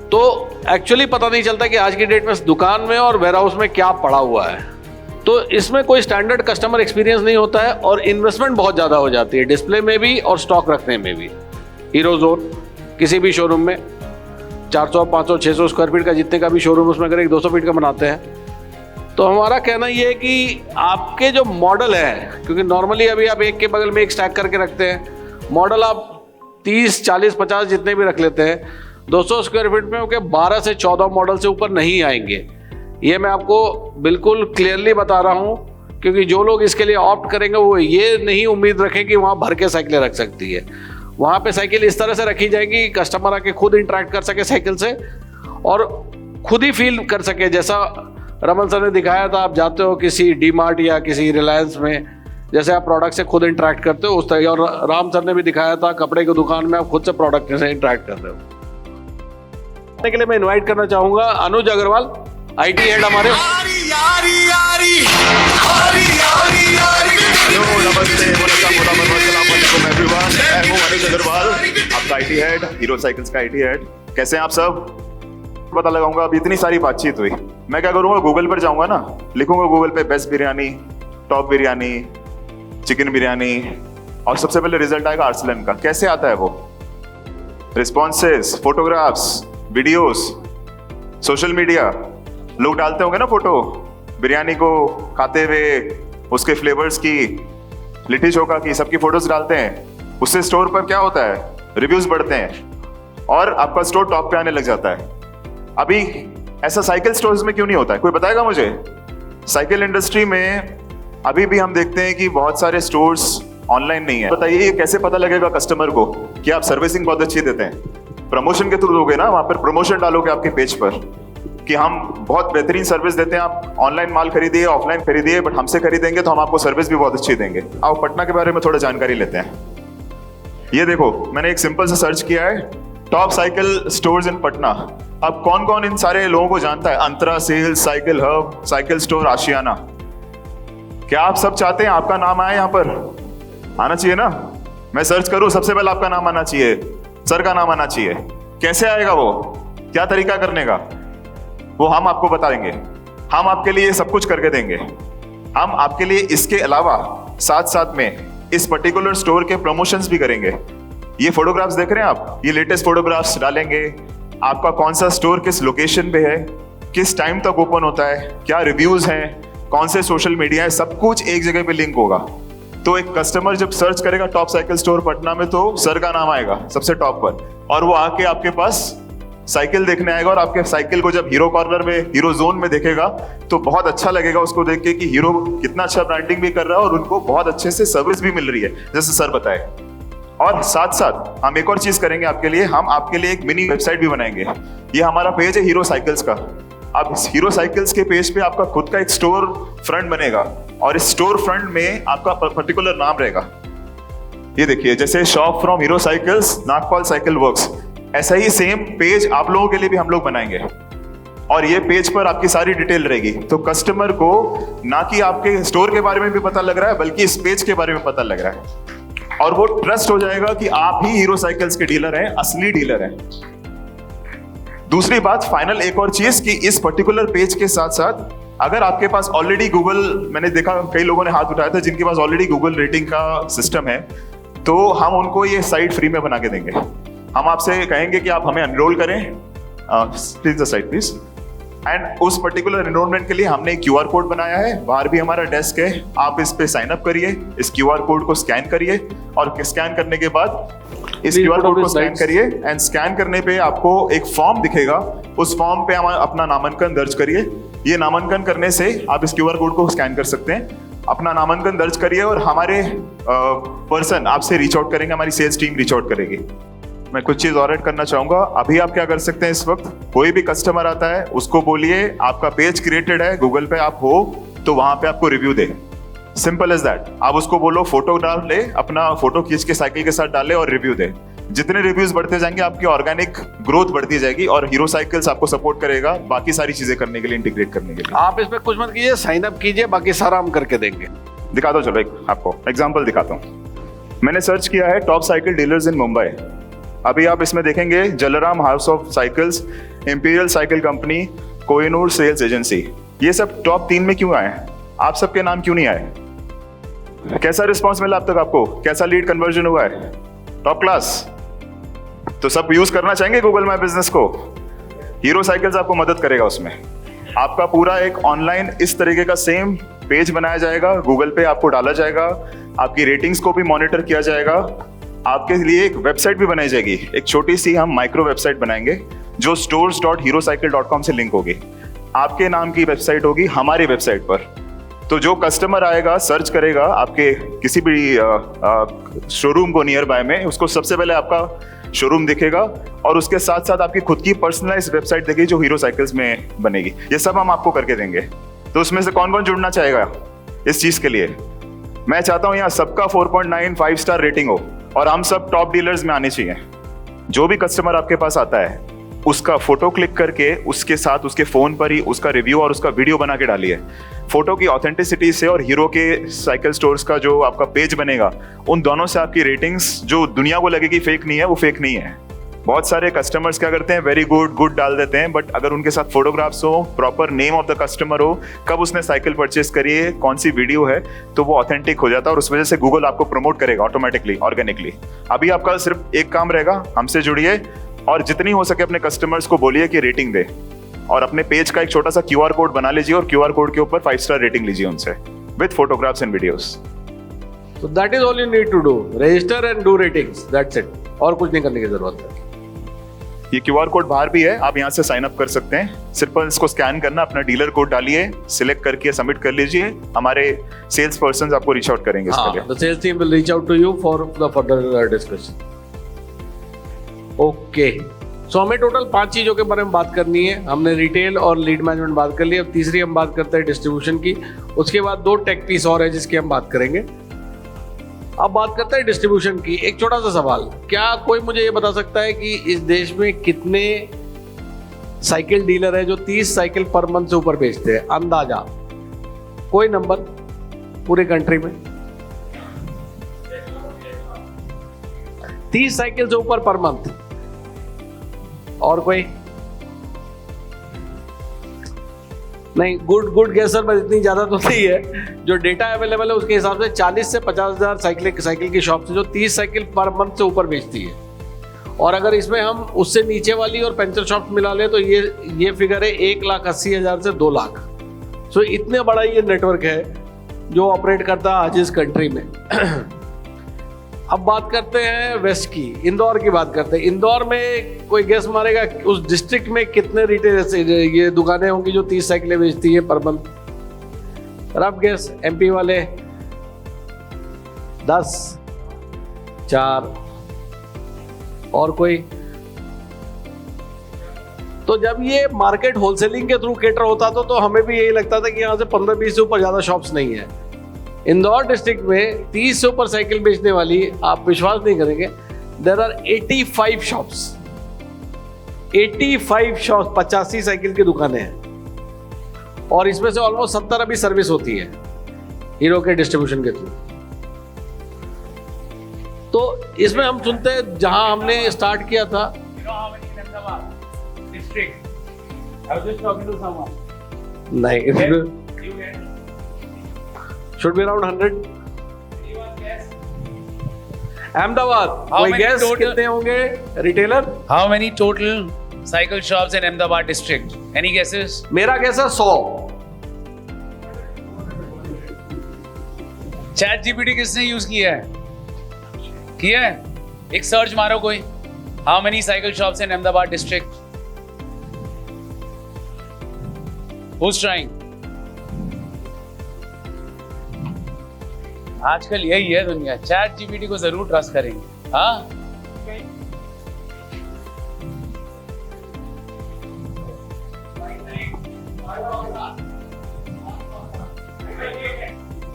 तो एक्चुअली पता नहीं चलता कि आज की डेट में दुकान में और वेयरहाउस में क्या पड़ा हुआ है। तो इसमें कोई स्टैंडर्ड कस्टमर एक्सपीरियंस नहीं होता है और इन्वेस्टमेंट बहुत ज़्यादा हो जाती है, डिस्प्ले में भी और स्टॉक रखने में भी। हीरो जोन किसी भी शोरूम में 400, 500, 600 स्क्वायर फीट का जितने का भी शोरूम, उसमें अगर एक 200 फीट का बनाते हैं, तो हमारा कहना ये है कि आपके जो मॉडल है, क्योंकि नॉर्मली अभी आप एक के बगल में एक स्टैक करके रखते हैं, मॉडल आप 30, 40, 50 जितने भी रख लेते हैं, 200 स्क्वायर फीट में ओके 12 से 14 मॉडल से ऊपर नहीं आएंगे। ये मैं आपको बिल्कुल क्लियरली बता रहा हूँ, क्योंकि जो लोग इसके लिए ऑप्ट करेंगे वो ये नहीं उम्मीद रखें कि वहाँ भर के साइकिलें रख सकती है। वहाँ पे साइकिल इस तरह से रखी जाएगी कि कस्टमर आके खुद इंटरेक्ट कर सके साइकिल से और खुद ही फील कर सके, जैसा रमन सर ने दिखाया था। आप जाते हो किसी डी-मार्ट या किसी रिलायंस में, जैसे आप प्रोडक्ट से खुद इंटरेक्ट करते हो उस तरह, और राम सर ने भी दिखाया था कपड़े की दुकान में आप खुद से प्रोडक्ट से इंटरेक्ट कर रहे हो। के लिए मैं इनवाइट करना चाहूंगा अनुज अग्रवाल, IT हेड हमारे। आपका IT हेड, हीरो साइकिल्स का IT हेड। कैसे हैं आप सब? पता लगाऊंगा। अभी इतनी सारी बातचीत हुई, मैं क्या करूंगा, गूगल पर जाऊंगा ना, लिखूंगा गूगल पे best biryani, top biryani, chicken biryani, और सबसे पहले रिजल्ट आएगा आर्सलन का। कैसे आता है वो? Responses, photographs, videos, social media, लोग डालते होंगे ना फोटो बिरयानी को खाते हुए, उसके फ्लेवर्स की, लिट्टी चोखा की, सबकी फोटोज डालते हैं। उससे स्टोर पर क्या होता है, रिव्यूज बढ़ते हैं और आपका स्टोर टॉप पे आने लग जाता है। अभी ऐसा साइकिल स्टोर्स में क्यों नहीं होता है? कोई बताएगा मुझे? साइकिल इंडस्ट्री में अभी भी हम देखते हैं कि बहुत सारे स्टोर्स ऑनलाइन नहीं है। बताइए ये कैसे पता लगेगा कस्टमर को कि आप सर्विसिंग बहुत अच्छी देते हैं? प्रमोशन के थ्रू दोगे ना, वहां पर प्रमोशन डालोगे आपके पेज पर कि हम बहुत बेहतरीन सर्विस देते हैं, आप ऑनलाइन माल खरीदिए, ऑफलाइन खरीदिए, बट हमसे खरीदेंगे तो हम आपको सर्विस भी बहुत अच्छी देंगे। आओ पटना के बारे में थोड़ा जानकारी लेते हैं। ये देखो, मैंने एक सिंपल सा सर्च किया है, top cycle stores in Patna. अब कौन कौन इन सारे लोगों को जानता है? Antara sales, cycle hub, cycle store, Ashiyana. क्या आप सब चाहते हैं आपका नाम आए यहाँ पर? आना चाहिए ना। मैं सर्च करूं, सबसे पहले आपका नाम आना चाहिए, सर का नाम आना चाहिए। कैसे आएगा वो? क्या तरीका करने का? वो हम आपको बताएंगे। हम आपके लिए सब कुछ करके देंगे। हम आपके लिए इसके अलावा साथ साथ में इस पर्टिकुलर स्टोर के प्रमोशंस भी करेंगे। ये फोटोग्राफ्स देख रहे हैं आप, ये लेटेस्ट फोटोग्राफ्स डालेंगे, आपका कौन सा स्टोर किस लोकेशन पे है, किस टाइम तक ओपन होता है, क्या रिव्यूज हैं, कौन से सोशल मीडिया है, सब कुछ एक जगह पे लिंक होगा। तो एक कस्टमर जब सर्च करेगा टॉप साइकिल स्टोर पटना में तो सर का नाम आएगा सबसे टॉप पर, और वो आके आपके पास साइकिल देखने आएगा, और आपके साइकिल को जब हीरो कॉर्नर में, हीरो जोन में देखेगा तो बहुत अच्छा लगेगा उसको देख के कि हीरो कितना अच्छा ब्रांडिंग भी कर रहा है और उनको बहुत अच्छे से सर्विस भी मिल रही है, जैसे सर बताए। और साथ साथ हम एक और चीज करेंगे आपके लिए, हम आपके लिए एक मिनी वेबसाइट भी बनाएंगे। ये हमारा पेज है हीरो साइकिल्स का। अब इस हीरो साइकिल्स के पेज पे आपका खुद का एक स्टोर फ्रंट बनेगा, और इस स्टोर फ्रंट में आपका पर्टिकुलर नाम रहेगा। ये देखिए, जैसे shop from hero cycles Nagpal cycle works, ऐसा ही सेम पेज आप लोगों के लिए भी हम लोग बनाएंगे, और ये पेज पर आपकी सारी डिटेल रहेगी। तो कस्टमर को ना कि आपके स्टोर के बारे में भी पता लग रहा है, बल्कि इस पेज के बारे में पता लग रहा है, और वो ट्रस्ट हो जाएगा कि आप ही हीरो साइकिल्स के डीलर हैं, असली डीलर हैं। दूसरी बात, फाइनल एक और चीज कि इस पर्टिकुलर पेज के साथ साथ अगर आपके पास ऑलरेडी गूगल, मैंने देखा कई लोगों ने हाथ उठाया था जिनके पास ऑलरेडी गूगल रेटिंग का सिस्टम है, तो हम उनको ये साइट फ्री में बना के देंगे। हम आपसे कहेंगे कि आप हमें एनरोल करें, please the site please, and उस पर्टिकुलर एनरोलमेंट के लिए हमने एक क्यूआर कोड बनाया है, बाहर भी हमारा डेस्क है, आप इस पे साइन अप करिए, इस क्यूआर कोड को स्कैन करिए, और स्कैन करने के बाद इस क्यूआर कोड को स्कैन करिए, एंड स्कैन करने पे आपको एक फॉर्म दिखेगा, उस फॉर्म पे हम अपना नामांकन दर्ज करिए। ये नामांकन करने से आप इस क्यूआर कोड को स्कैन कर सकते हैं, अपना नामांकन दर्ज करिए, और हमारे पर्सन आपसे रीच आउट करेंगे, हमारी सेल्स टीम रीच आउट करेगी। मैं कुछ चीज और ऐड करना चाहूंगा। अभी आप क्या कर सकते हैं, इस वक्त कोई भी कस्टमर आता है उसको बोलिए आपका पेज क्रिएटेड है, गूगल पे आप हो तो वहां पे आपको रिव्यू दे, सिंपल एज दैट। आप उसको बोलो फोटो डाल ले, अपना फोटो खींच के साइकिल के साथ डाले और रिव्यू दे। जितने रिव्यूज बढ़ते जाएंगे आपकी ऑर्गेनिक ग्रोथ बढ़ती जाएगी, और हीरो साइकिल्स आपको सपोर्ट करेगा बाकी सारी चीजें करने के लिए, इंटीग्रेट करने के लिए। आप इसमें कुछ मत कीजिए, साइन अप कीजिए, बाकी सारा हम करके देंगे। दिखाता हूँ, चलो एक आपको एग्जाम्पल दिखाता हूँ। मैंने सर्च किया है top cycle dealers in Mumbai. अभी आप इसमें देखेंगे Jalaram house of cycles, imperial cycle company, Kohinoor sales agency, ये सब टॉप 3 में क्यों आए? आप सबके नाम क्यों नहीं आए? कैसा रिस्पॉन्स मिला अब तक आपको? कैसा लीड कन्वर्जन हुआ है? Top class. तो सब यूज करना चाहेंगे गूगल माई बिजनेस को? हीरो साइकिल्स आपको मदद करेगा उसमें। आपका पूरा एक ऑनलाइन इस तरीके का सेम पेज बनाया जाएगा, गूगल पे आपको डाला जाएगा, आपकी रेटिंग्स को भी मॉनिटर किया जाएगा, आपके लिए एक वेबसाइट भी बनाई जाएगी, एक छोटी सी हम माइक्रो वेबसाइट बनाएंगे जो stores.herocycle.com से लिंक होगी। आपके नाम की वेबसाइट होगी हमारी वेबसाइट पर। तो जो कस्टमर आएगा, सर्च करेगा आपके किसी भी शोरूम को नियर बाय में, उसको सबसे पहले आपका शोरूम दिखेगा, और उसके साथ साथ आपकी खुद की पर्सनलाइज्ड वेबसाइट दिखेगी जो हीरो साइकिल्स में बनेगी। ये सब हम आपको करके देंगे। तो उसमें से कौन कौन जुड़ना चाहेगा इस चीज के लिए? मैं चाहता हूं यहाँ सबका 4.9 5 स्टार रेटिंग हो, और हम सब टॉप डीलर्स में आने चाहिए। जो भी कस्टमर आपके पास आता है उसका फोटो क्लिक करके उसके साथ उसके फोन पर ही उसका रिव्यू और उसका वीडियो बना के डालिए। फोटो की ऑथेंटिसिटी से और हीरो के साइकिल स्टोर्स का जो आपका पेज बनेगा, उन दोनों से आपकी रेटिंग्स जो दुनिया को लगेगी फेक नहीं है, वो फेक नहीं है। बहुत सारे कस्टमर्स क्या करते हैं, वेरी गुड डाल देते हैं, बट अगर उनके साथ फोटोग्राफ्स हो, proper name of the customer हो, कब उसने साइकिल परचेस करी है, कौन सी वीडियो है, तो वो ऑथेंटिक हो जाता है, और उस वजह से गूगल आपको प्रमोट करेगा ऑटोमेटिकली, ऑर्गेनिकली। अभी आपका सिर्फ एक काम रहेगा, हमसे जुड़िए और जितनी हो सके अपने कस्टमर्स को बोलिए कि रेटिंग दे, और अपने पेज का एक छोटा सा क्यूआर कोड बना लीजिए, और क्यूआर कोड के ऊपर 5 स्टार रेटिंग लीजिए उनसे with photographs and videos. So that is all you need to do. Register and do ratings. That's it. और कुछ नहीं करने की जरूरत है। ये क्यूआर कोड बाहर भी है, आप यहाँ से साइन अप कर सकते हैं। सिर्फ इसको स्कैन करना, अपना डीलर कोड डालिए, सिलेक्ट करके सबमिट कर लीजिए, हमारे सेल्स पर्सन आपको रीच आउट करेंगे इसके लिए। The sales team will reach out to you for the further discussion. Okay. So हमें टोटल 5 चीजों के बारे में बात करनी है। हमने रिटेल और लीड मैनेजमेंट बात कर ली। अब तीसरी हम बात करते हैं डिस्ट्रीब्यूशन की। उसके बाद 2 टेक पीस और है जिसकी हम बात करेंगे। अब बात करते हैं डिस्ट्रीब्यूशन की। एक छोटा सा सवाल, क्या कोई मुझे ये बता सकता है कि इस देश में कितने साइकिल डीलर है जो 30 साइकिल पर मंथ से ऊपर बेचते हैं? अंदाजा कोई नंबर पूरे कंट्री में? 30 साइकिल से ऊपर पर मंथ। और कोई नहीं? गुड गेसर, बस इतनी ज्यादा तो नहीं है। जो डेटा अवेलेबल है उसके हिसाब से 40 से 50 हजार साइकिल की शॉप से जो 30 साइकिल पर मंथ से ऊपर बेचती है, और अगर इसमें हम उससे नीचे वाली और पंचर शॉप मिला लें तो ये फिगर है 1,80,000 से 2 लाख। सो इतने बड़ा ये नेटवर्क है जो ऑपरेट करता है आज इस कंट्री में। अब बात करते हैं वेस्ट की, इंदौर की बात करते हैं। इंदौर में कोई गेस मारेगा उस डिस्ट्रिक्ट में कितने रिटेल ये दुकानें होंगी जो 30 साइकिलें बेचती है per month? Rough guess MP वाले 10, 4 और कोई? तो जब ये मार्केट होलसेलिंग के थ्रू कैटर होता था तो हमें भी यही लगता था कि यहाँ से 15-20 से ऊपर ज़्यादा शॉप्स नहीं है। इंदौर डिस्ट्रिक्ट में 30 से ऊपर साइकिल बेचने वाली, आप विश्वास नहीं करेंगे, there are 85 shops. 85 shops, 85 cycle की दुकानें हैं और इसमें से ऑलमोस्ट 70 अभी सर्विस होती है हीरो के डिस्ट्रीब्यूशन के थ्रू। तो इसमें हम सुनते हैं जहां हमने स्टार्ट किया था, नहीं, should be around 100. अहमदाबाद, कोई गैस कितने होंगे retailer? How many total cycle shops in Ahmedabad district? Any guesses? मेरा गैस है 100। चैट जीपीटी किसने यूज किया है? एक सर्च मारो कोई, how many cycle shops in Ahmedabad district? Who's trying? आजकल यही है दुनिया, चैट जीपीटी को जरूर ट्रस्ट करेंगे। हाँ,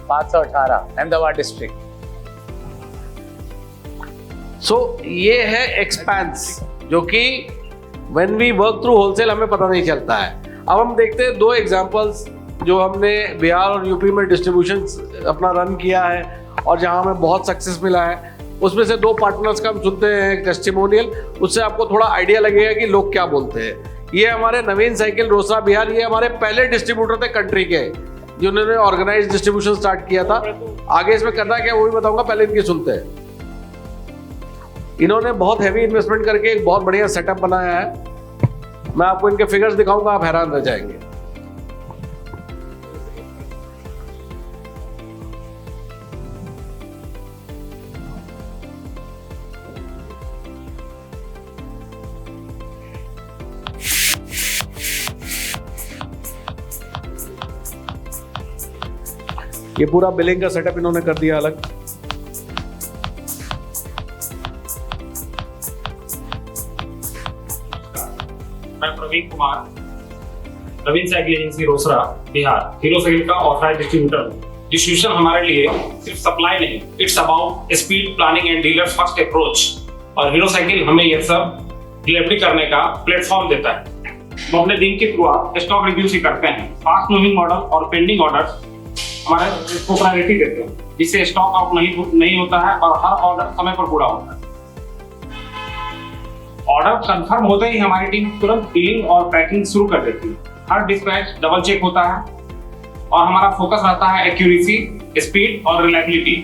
$518 अहमदाबाद डिस्ट्रिक्ट। सो ये है एक्सपेंस जो कि when we work through wholesale हमें पता नहीं चलता है। अब हम देखते हैं 2 एग्जांपल्स जो हमने बिहार और यूपी में डिस्ट्रीब्यूशन अपना रन किया है और जहां हमें बहुत सक्सेस मिला है। उसमें से 2 पार्टनर्स का हम सुनते हैं टेस्टिमोनियल, उससे आपको थोड़ा आइडिया लगेगा कि लोग क्या बोलते हैं। ये हमारे नवीन साइकिल रोसड़ा बिहार, ये हमारे पहले डिस्ट्रीब्यूटर थे कंट्री के जिन्होंने ऑर्गेनाइज डिस्ट्रीब्यूशन स्टार्ट किया था। आगे इसमें करना क्या वो भी बताऊंगा, पहले इनकी सुनते हैं। इन्होंने बहुत हैवी इन्वेस्टमेंट करके एक बहुत बढ़िया सेटअप बनाया है। मैं आपको इनके फिगर्स दिखाऊंगा, आप हैरान रह जाएंगे। ये पूरा बिलिंग का सेटअप इन्होंने कर दिया अलग। मैं Praveen Kumar, Naveen cycle agency Rosera Bihar, Hero cycle का ऑथराइज डिस्ट्रीब्यूटर हूँ। डिस्ट्रीब्यूशन हमारे लिए सिर्फ सप्लाई नहीं, it's about speed planning and dealers first approach. और हीरो साइकिल हमें यह सब डिलीवरी करने का प्लेटफॉर्म देता है। हम अपने दिन की शुरुआत स्टॉक रिव्यू से करते हैं। फास्ट मूविंग मॉडल और पेंडिंग ऑर्डर हमारे को प्रायोरिटी देते हैं, जिससे स्टॉक आउट नहीं होता है और हर ऑर्डर समय पर पूरा होता है। ऑर्डर कंफर्म होते ही हमारी टीम तुरंत डीलिंग और पैकिंग शुरू कर देती है। हर डिस्पैच डबल चेक होता है और हमारा फोकस रहता है एक्यूरेसी, स्पीड और रिलायबिलिटी।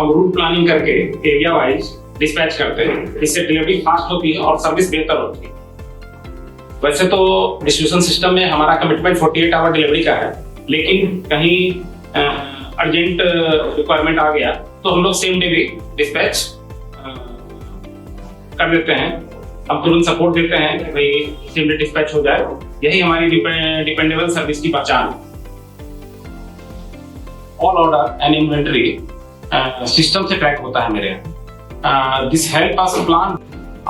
हम रूट प्लानिंग करके एरिया वाइज डिस्पैच करते हैं, इससे डिलीवरी फास्ट होती है और सर्विस बेहतर होती है। वैसे तो डिस्ट्रीब्यूशन सिस्टम में हमारा कमिटमेंट 48 आवर डिलीवरी का है, लेकिन कहीं अर्जेंट रिक्वायरमेंट आ गया तो हम लोग सेम डे भी डिस्पैच कर देते हैं। हम तुरंत सपोर्ट देते हैं कि भाई सेम डे डिस्पैच हो जाए। यही हमारी डिपेंडेबल सर्विस की पहचान है। All order and inventory system से ट्रैक होता है मेरे। This help us plan.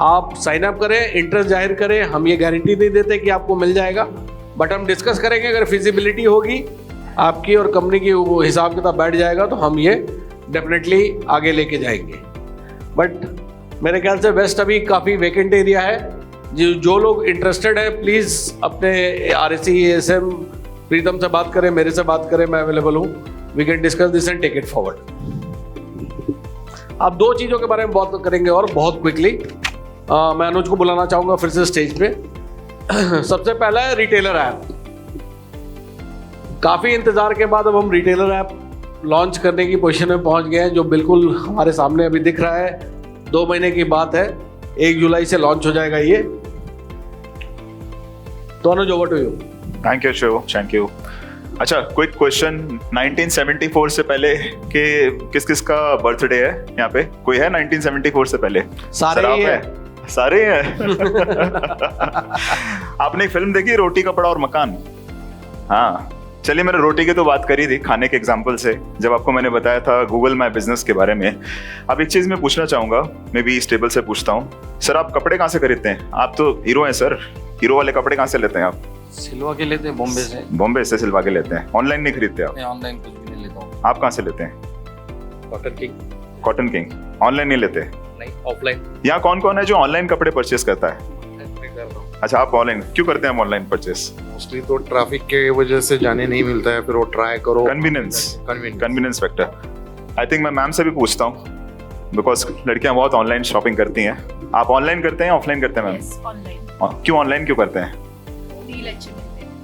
आप साइन अप करें, इंटरेस्ट जाहिर करें। हम ये गारंटी नहीं देते कि आपको मिल जाएगा, बट हम डिस्कस करेंगे। अगर फिजिबिलिटी होगी आपकी और कंपनी की हिसाब किताब बैठ जाएगा तो हम ये डेफिनेटली आगे लेके जाएंगे। बट मेरे ख्याल से वेस्ट अभी काफ़ी वैकेंट एरिया है। जो लोग इंटरेस्टेड है प्लीज़ अपने RSC ASM प्रीतम से बात करें, मेरे से बात करें, मैं अवेलेबल हूँ। We can discuss this and take it forward. आप 2 चीज़ों के बारे में बात करेंगे और बहुत क्विकली मैं अनुज को बुलाना चाहूँगा फिर से स्टेज पे। सबसे पहला है रिटेलर ऐप। काफ़ी इंतज़ार के बाद अब हम रिटेलर ऐप लॉन्च करने की पोजीशन में पहुंच गए हैं, जो बिल्कुल हमारे सामने अभी दिख रहा है। 2 महीने की बात है, 1 जुलाई से लॉन्च हो जाएगा ये। दोनों over to you. Thank you Shiv, thank you. अच्छा, क्विक क्वेश्चन, 1974 से पहले के किस किस का बर्थडे है यहाँ पे? कोई है 1974 से पहले? सारे ही है। सारे हैं। आपने एक फिल्म देखी रोटी कपड़ा और मकान? हाँ, चलिए मैंने रोटी की तो बात करी थी खाने के एग्जाम्पल से, जब आपको मैंने बताया था गूगल माई बिजनेस के बारे में। अब एक चीज मैं पूछना चाहूंगा, मैं भी इस टेबल से पूछता हूँ, सर आप कपड़े कहाँ से खरीदते हैं? आप तो हीरो हैं सर, हीरो वाले कपड़े कहाँ से लेते हैं आप? सिलवा के लेते हैं बॉम्बे से। बॉम्बे से सिलवा के लेते हैं, ऑनलाइन नहीं खरीदते आप? ऑनलाइन कुछ भी नहीं लेता हूँ। आप कहाँ से लेते हैं? Cotton king. Cotton king, online नहीं लेते? नहीं, ऑफलाइन। यहाँ कौन कौन है जो ऑनलाइन कपड़े परचेस करता है? अच्छा, आप ऑनलाइन क्यों करते हैं? ऑनलाइन परचेस मोस्टली तो ट्रैफिक के वजह से जाने नहीं मिलता है, फिर वो ट्राई करो। Convenience factor. आई थिंक मैं मैम से भी पूछता हूँ, बिकॉज लड़कियां बहुत ऑनलाइन शॉपिंग करती हैं। आप ऑनलाइन करते हैं या ऑफलाइन करते हैं मैम? ऑनलाइन। क्यों ऑनलाइन क्यों करते हैं?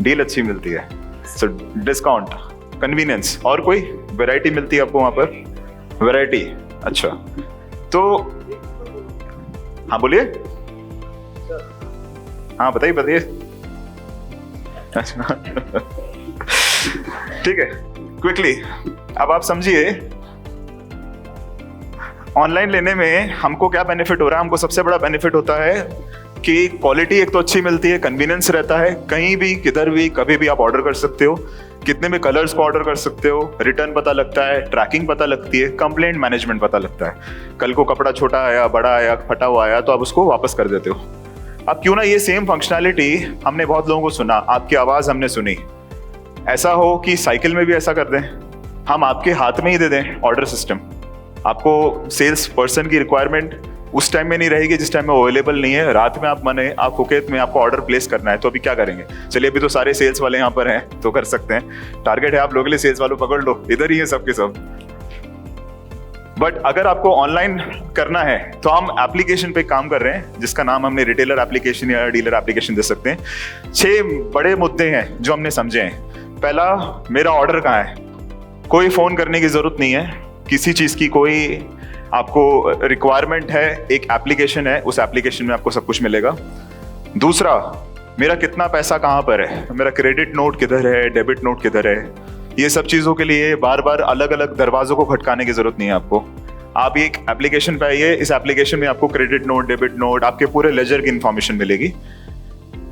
डील अच्छी मिलती है, सो डिस्काउंट, कन्वीनियंस। और कोई वैरायटी मिलती है आपको वहां पर? वैरायटी, अच्छा। तो हाँ बोलिए। हाँ बताइए बताइए। ठीक है, क्विकली अब आप समझिए ऑनलाइन लेने में हमको क्या बेनिफिट हो रहा है। हमको सबसे बड़ा बेनिफिट होता है कि क्वालिटी एक तो अच्छी मिलती है, कन्वीनियंस रहता है, कहीं भी किधर भी कभी भी आप ऑर्डर कर सकते हो, कितने भी कलर्स को ऑर्डर कर सकते हो, रिटर्न पता लगता है, ट्रैकिंग पता लगती है, कंप्लेंट मैनेजमेंट पता लगता है। कल को कपड़ा छोटा आया, बड़ा आया, फटा हुआ आया तो आप उसको वापस कर देते हो। अब क्यों ना ये सेम फंक्शनैलिटी, हमने बहुत लोगों को सुना, आपकी आवाज हमने सुनी, ऐसा हो कि साइकिल में भी ऐसा कर दें, हम आपके हाथ में ही दे दें ऑर्डर सिस्टम। आपको सेल्स पर्सन की रिक्वायरमेंट उस टाइम में नहीं रहेगी जिस टाइम में अवेलेबल नहीं है। रात में आप मने, आप फुकेत में आपको ऑर्डर प्लेस करना है, तो अभी क्या करेंगे? चलिए अभी तो सारे सेल्स वाले यहाँ पर हैं तो कर सकते हैं। टारगेट है आप लोगों के लिए, सेल्स वालों पकड़ लो, इधर ही है सबके सब। बट अगर आपको ऑनलाइन करना है तो हम एप्लीकेशन पे काम कर रहे हैं जिसका नाम हमने रिटेलर एप्लीकेशन या डीलर एप्लीकेशन दे सकते हैं। 6 बड़े मुद्दे हैं जो हमने समझे हैं। पहला, मेरा ऑर्डर कहाँ है? कोई फोन करने की जरूरत नहीं है, किसी चीज की कोई आपको रिक्वायरमेंट है, एक एप्लीकेशन है, उस एप्लीकेशन में आपको सब कुछ मिलेगा। दूसरा, मेरा कितना पैसा कहाँ पर है, मेरा क्रेडिट नोट किधर है, डेबिट नोट किधर है, ये सब चीजों के लिए बार बार अलग अलग दरवाजों को खटकाने की जरूरत नहीं है आपको। आप एक एप्लीकेशन पे आइए, इस एप्लीकेशन में आपको क्रेडिट नोट, डेबिट नोट, आपके पूरे लेजर की इंफॉर्मेशन मिलेगी।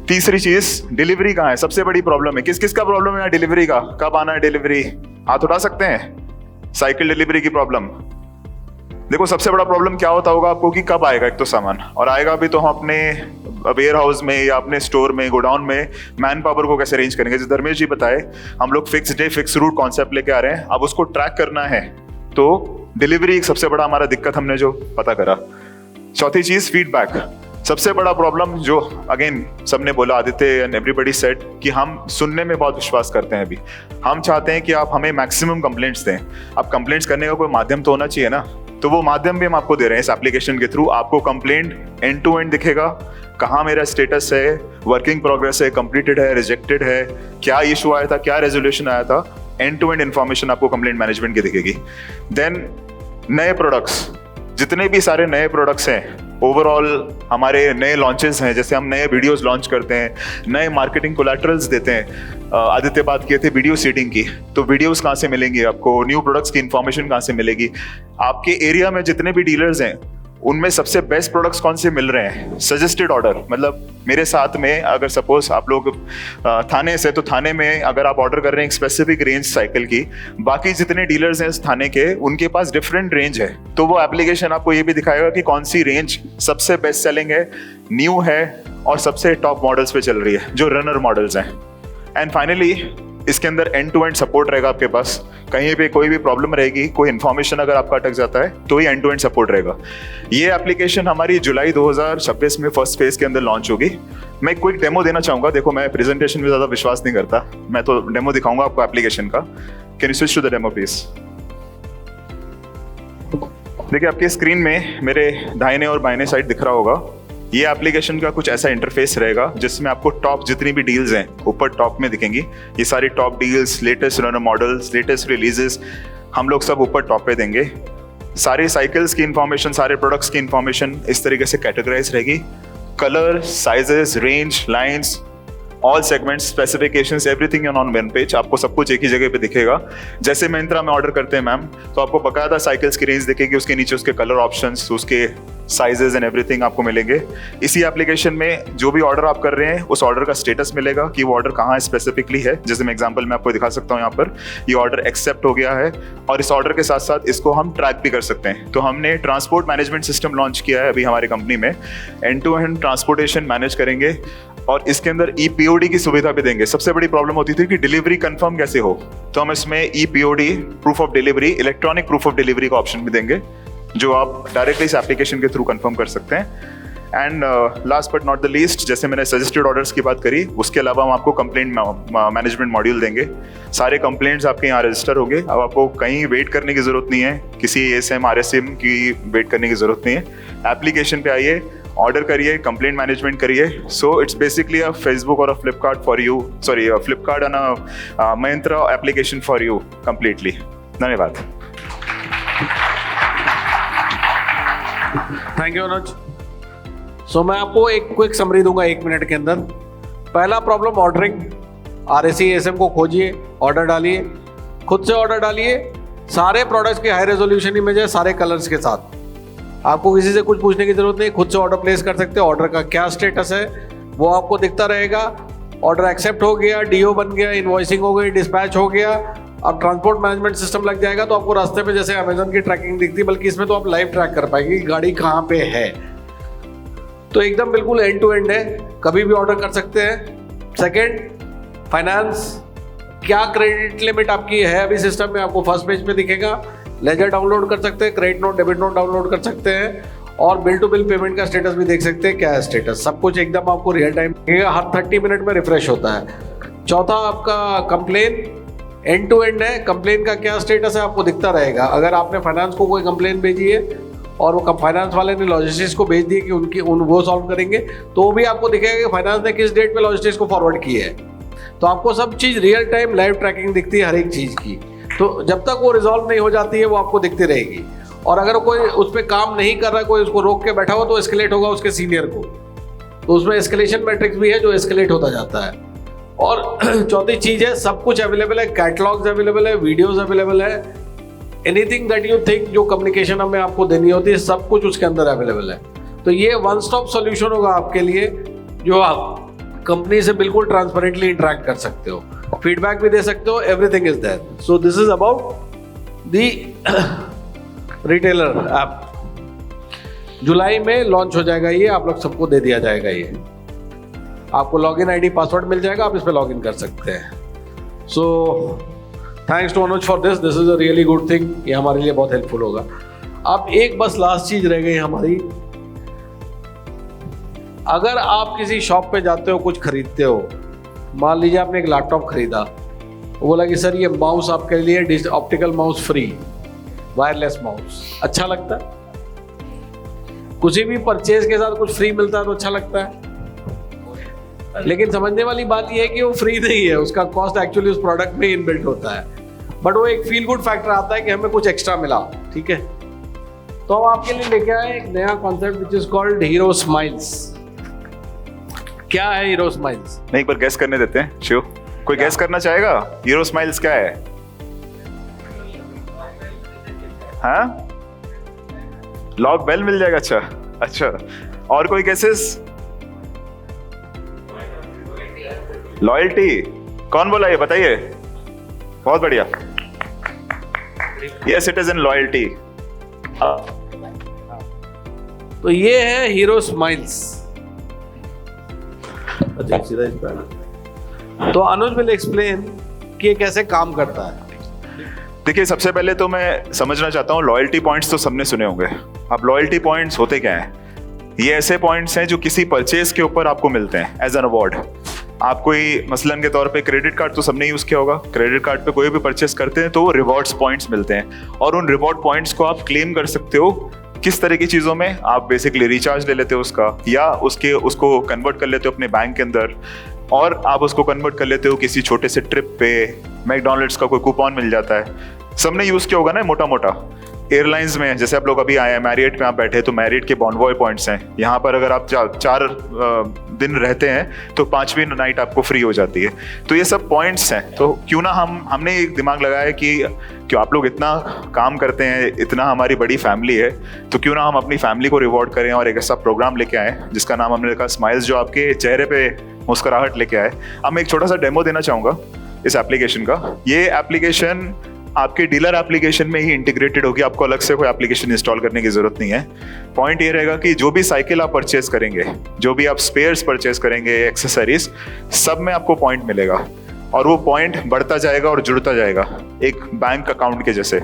तीसरी चीज, डिलीवरी कहाँ है? सबसे बड़ी प्रॉब्लम है, किस किस का प्रॉब्लम है डिलीवरी का? कब आना है डिलीवरी? हाथ उठा सकते हैं? साइकिल डिलीवरी की प्रॉब्लम। देखो सबसे बड़ा प्रॉब्लम क्या होता होगा आपको कि कब आएगा एक तो सामान, और आएगा भी तो हम अपने वेयर हाउस में या अपने स्टोर में, गोडाउन में मैन पावर को कैसे अरेंज करेंगे? जैसे धर्मेश जी बताए, हम लोग fix day fix route concept लेके आ रहे हैं, अब उसको ट्रैक करना है तो डिलीवरी एक सबसे बड़ा हमारा दिक्कत हमने जो पता करा। चौथी चीज, फीडबैक। सबसे बड़ा प्रॉब्लम जो अगेन सबने बोला, आदित्य एंड एवरीबॉडी सेड, कि हम सुनने में बहुत विश्वास करते हैं। अभी हम चाहते हैं कि आप हमें मैक्सिमम कंप्लेंट्स दें। अब कंप्लेंट्स करने का कोई माध्यम तो होना चाहिए ना, तो वो माध्यम भी हम आपको दे रहे हैं इस एप्लीकेशन के थ्रू। आपको कंप्लेंट एंड टू एंड दिखेगा, कहाँ मेरा स्टेटस है, वर्किंग प्रोग्रेस है, कंप्लीटेड है, रिजेक्टेड है, क्या इशू आया था, क्या रेजोल्यूशन आया था, एंड टू एंड इन्फॉर्मेशन आपको कंप्लेंट मैनेजमेंट की दिखेगी। देन नए प्रोडक्ट्स, जितने भी सारे नए प्रोडक्ट्स हैं, ओवरऑल हमारे नए लॉन्चेस हैं, जैसे हम नए वीडियोस लॉन्च करते हैं, नए मार्केटिंग कोलैटरल्स देते हैं। आदित्य बात किए थे वीडियो सीडिंग की, तो वीडियोस कहाँ से मिलेंगी आपको, न्यू प्रोडक्ट्स की इंफॉर्मेशन कहाँ से मिलेगी, आपके एरिया में जितने भी डीलर्स हैं उनमें सबसे बेस्ट प्रोडक्ट्स कौन से मिल रहे हैं, सजेस्टेड ऑर्डर। मतलब मेरे साथ में अगर सपोज आप लोग थाने से, तो थाने में अगर आप ऑर्डर कर रहे हैं एक स्पेसिफिक रेंज साइकिल की, बाकी जितने डीलर्स हैं थाने के उनके पास डिफरेंट रेंज है, तो वो एप्लीकेशन आपको ये भी दिखाएगा कि कौन सी रेंज सबसे बेस्ट सेलिंग है, न्यू है और सबसे टॉप मॉडल्स पे चल रही है, जो रनर मॉडल्स हैं। एंड फाइनली इसके अंदर एंड टू एंड सपोर्ट रहेगा आपके पास। कहीं पे कोई भी प्रॉब्लम रहेगी, कोई इन्फॉर्मेशन अगर आपका अटक जाता है तो ये एंड टू एंड सपोर्ट रहेगा। ये एप्लीकेशन हमारी जुलाई 2026 में फर्स्ट फेज के अंदर लॉन्च होगी। मैं क्विक डेमो देना चाहूंगा। देखो मैं प्रेजेंटेशन में ज्यादा विश्वास नहीं करता, मैं तो डेमो दिखाऊंगा आपको एप्लीकेशन का। Can you switch to the demo please? देखिए आपके स्क्रीन में मेरे दाहिने और बाइने साइड दिख रहा होगा, ये एप्लीकेशन का कुछ ऐसा इंटरफेस रहेगा जिसमें आपको टॉप जितनी भी डील्स हैं ऊपर टॉप में दिखेंगी। ये सारी top deals, latest runner models, latest releases हम लोग सब ऊपर टॉप पे देंगे। सारी साइकिल्स की इंफॉर्मेशन, सारे प्रोडक्ट्स की इंफॉर्मेशन इस तरीके से कैटेगराइज रहेगी। Colour, sizes, range, lines, all segments, specifications, everything on one page. आपको सब कुछ एक ही जगह पे दिखेगा। जैसे मिंत्रा में ऑर्डर करते हैं मैम, तो आपको बकायदा साइकिल्स की रेंज दिखेगी, उसके नीचे उसके कलर ऑप्शंस, उसके साइजेस एंड एवरीथिंग आपको मिलेंगे। इसी एप्लीकेशन में जो भी ऑर्डर आप कर रहे हैं उस ऑर्डर का स्टेटस मिलेगा कि वो ऑर्डर कहाँ स्पेसिफिकली है। जैसे मैं एग्जांपल में आपको दिखा सकता हूँ, यहाँ पर ये ऑर्डर एक्सेप्ट हो गया है और इस ऑर्डर के साथ साथ इसको हम ट्रैक भी कर सकते हैं। तो हमने ट्रांसपोर्ट मैनेजमेंट सिस्टम लॉन्च किया है अभी हमारी कंपनी में। End to end transportation manage करेंगे और इसके अंदर EPOD की सुविधा भी देंगे। सबसे बड़ी प्रॉब्लम होती थी कि डिलीवरी कंफर्म कैसे हो, तो हम इसमें EPOD, proof of delivery, electronic proof of delivery का ऑप्शन भी देंगे, जो आप डायरेक्टली इस एप्लीकेशन के थ्रू कंफर्म कर सकते हैं। And last but not the least, जैसे मैंने सजेस्टेड ऑर्डर्स की बात करी, उसके अलावा हम आपको कंप्लेंट मैनेजमेंट मॉड्यूल देंगे। सारे कंप्लेंट्स आपके यहाँ रजिस्टर होंगे। अब आपको कहीं वेट करने की जरूरत नहीं है, किसी ASM RSM की वेट करने की जरूरत नहीं है। एप्लीकेशन पे आइए, ऑर्डर करिए, कंप्लेंट मैनेजमेंट करिए। So it's basically a Facebook or a Flipkart for you, sorry Flipkart and a Myntra application for you completely. धन्यवाद। Thank you Anuj. सो मैं आपको एक क्विक समरी दूंगा 1 मिनट के अंदर। पहला प्रॉब्लम ऑर्डरिंग, RSC ASM को खोजिए, ऑर्डर डालिए, खुद से ऑर्डर डालिए। सारे प्रोडक्ट्स के हाई रेजोल्यूशन इमेज है, सारे कलर्स के साथ। आपको किसी से कुछ पूछने की जरूरत नहीं, खुद से ऑर्डर प्लेस कर सकते हैं। ऑर्डर का क्या स्टेटस है वो आपको दिखता रहेगा। ऑर्डर एक्सेप्ट हो गया, DO बन गया, इनवॉइसिंग हो गई, डिस्पैच हो गया, अब ट्रांसपोर्ट मैनेजमेंट सिस्टम लग जाएगा तो आपको रास्ते में जैसे अमेजन की ट्रैकिंग दिखती है, बल्कि इसमें तो आप लाइव ट्रैक कर पाएंगे कि गाड़ी कहाँ पे है। तो एकदम बिल्कुल एंड टू एंड है, कभी भी ऑर्डर कर सकते हैं। सेकेंड, फाइनेंस, क्या क्रेडिट लिमिट आपकी है अभी सिस्टम में आपको फर्स्ट पेज पे दिखेगा। लेजर डाउनलोड कर सकते हैं, credit note, debit note download कर सकते हैं और बिल टू बिल पेमेंट का स्टेटस भी देख सकते हैं, क्या है स्टेटस। सब कुछ एकदम आपको रियल टाइम हर 30 मिनट में रिफ्रेश होता है। चौथा, आपका कंप्लेन एंड टू एंड है, कंप्लेन का क्या स्टेटस है आपको दिखता रहेगा। अगर आपने फाइनेंस को कोई कंप्लेन भेजी है और वो फाइनेंस वाले ने लॉजिस्टिक्स को भेज दी कि वो सॉल्व करेंगे, तो वो भी आपको दिखेगा कि फाइनेंस ने किस डेट पे लॉजिस्टिक्स को फॉरवर्ड की है। तो आपको सब चीज़ रियल टाइम लाइव ट्रैकिंग दिखती है हर एक चीज़ की। तो जब तक वो रिजॉल्व नहीं हो जाती है वो आपको दिखती रहेगी। और अगर कोई उस पर काम नहीं कर रहा है, कोई उसको रोक के बैठा हो, तो एस्केलेट होगा उसके सीनियर को। तो उसमें एस्केलेशन मैट्रिक्स भी है जो एस्केलेट होता जाता है। और चौथी चीज़ है, सब कुछ अवेलेबल है, कैटलॉग्स अवेलेबल है, वीडियोज़ अवेलेबल है, एनीथिंग दैट यू थिंक जो कम्युनिकेशन हमें आपको देनी होती है सब कुछ उसके अंदर अवेलेबल है। तो ये वन स्टॉप सोल्यूशन होगा आपके लिए, जो आप कंपनी से बिल्कुल ट्रांसपेरेंटली इंटरेक्ट कर सकते हो, फीडबैक भी दे सकते हो, everything is there. So this is about the retailer app. जुलाई में लॉन्च हो जाएगा ये, आप लोग सबको दे दिया जाएगा ये। आपको लॉगिन आईडी पासवर्ड मिल जाएगा, आप इस पर लॉगिन कर सकते हैं। So thanks to Anuj for this is a really good thing. ये हमारे लिए बहुत हेल्पफुल होगा। अब एक बस लास्ट चीज रह गई हमारी। अगर आप किसी शॉप पे जाते हो, कुछ खरीदते हो, मान लीजिए आपने एक लैपटॉप खरीदा, वो बोला कि सर ये माउस आपके लिए optical mouse free, wireless mouse, अच्छा लगता है? किसी भी परचेज के साथ कुछ फ्री मिलता है तो अच्छा लगता है। लेकिन समझने वाली बात यह है कि वो फ्री नहीं है, उसका कॉस्ट एक्चुअली उस प्रोडक्ट में इनबिल्ट होता है। बट वो एक फील गुड फैक्टर आता है कि हमें कुछ एक्स्ट्रा मिला, ठीक है। तो हम आपके लिए लेके आए एक नया concept which is called hero smiles. क्या है हीरो स्माइल्स? नहीं, एक बार गैस करने देते हैं। शिव, कोई गैस करना चाहेगा? हीरो स्माइल्स क्या है? हाँ, लॉक बेल मिल जाएगा। अच्छा अच्छा, और कोई गैसेस? लॉयल्टी। कौन बोला ये, बताइए। बहुत बढ़िया, yes it is in loyalty. तो ये है हीरो स्माइल्स। तो अनुज विल एक्सप्लेन कि ये कैसे काम करता है। देखिए, सबसे पहले तो मैं समझना चाहता हूँ, लॉयल्टी पॉइंट्स तो सबने सुने होंगे। अब लॉयल्टी पॉइंट्स होते क्या हैं? ये ऐसे पॉइंट्स हैं जो किसी परचेज के ऊपर आपको मिलते हैं एज एन अवार्ड। आप कोई मसलन के तौर पे क्रेडिट कार्ड तो सबने यूज किया होगा। क्रेडिट कार्ड पे कोई भी परचेस करते हैं तो रिवॉर्ड्स पॉइंट्स मिलते हैं, और उन रिवॉर्ड पॉइंट्स को आप क्लेम कर सकते हो किस तरह की चीज़ों में। आप बेसिकली रिचार्ज ले लेते हो उसका, या उसको कन्वर्ट कर लेते हो अपने बैंक के अंदर, और आप उसको कन्वर्ट कर लेते हो किसी छोटे से ट्रिप पे। मैकडॉनल्ड्स का कोई कूपन मिल जाता है, सबने यूज किया होगा ना मोटा मोटा। एयरलाइंस में जैसे आप लोग अभी आए हैं मैरियट में आप बैठे तो मैरियट के बॉन्वॉय पॉइंट्स हैं, यहाँ पर अगर आप चार दिन रहते हैं तो 5वीं नाइट आपको फ्री हो जाती है। तो ये सब पॉइंट्स हैं, तो क्यों ना हमने एक दिमाग लगाया कि क्यों आप लोग इतना काम करते हैं, इतना हमारी बड़ी फैमिली है, तो क्यों ना हम अपनी फैमिली को रिवॉर्ड करें और एक ऐसा प्रोग्राम लेके आए जिसका नाम हमने रखा स्माइल्स, जो आपके चेहरे पे मुस्कुराहट लेके आए। अब मैं एक छोटा सा डेमो देना चाहूँगा इस एप्लीकेशन का। ये एप्लीकेशन आपके डीलर एप्लीकेशन में ही इंटीग्रेटेड होगी, आपको अलग से कोई एप्लीकेशन इंस्टॉल करने की जरूरत नहीं है। पॉइंट ये रहेगा कि जो भी साइकिल आप परचेज करेंगे, जो भी आप स्पेयर्स परचेज करेंगे, एक्सेसरीज, सब में आपको पॉइंट मिलेगा और वो पॉइंट बढ़ता जाएगा और जुड़ता जाएगा एक बैंक अकाउंट के जैसे,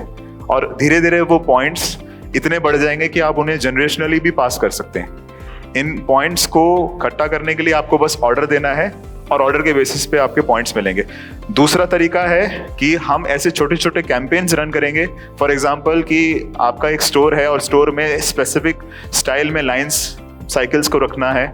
और धीरे धीरे वो पॉइंट्स इतने बढ़ जाएंगे कि आप उन्हें जनरेशनली भी पास कर सकते हैं। इन पॉइंट्स को इकट्ठा करने के लिए आपको बस ऑर्डर देना है और ऑर्डर के बेसिस पे आपके पॉइंट्स मिलेंगे। दूसरा तरीका है कि हम ऐसे छोटे छोटे कैंपेन्स रन करेंगे। फॉर एग्जांपल कि आपका एक स्टोर है और स्टोर में स्पेसिफिक स्टाइल में लाइंस साइकिल्स को रखना है,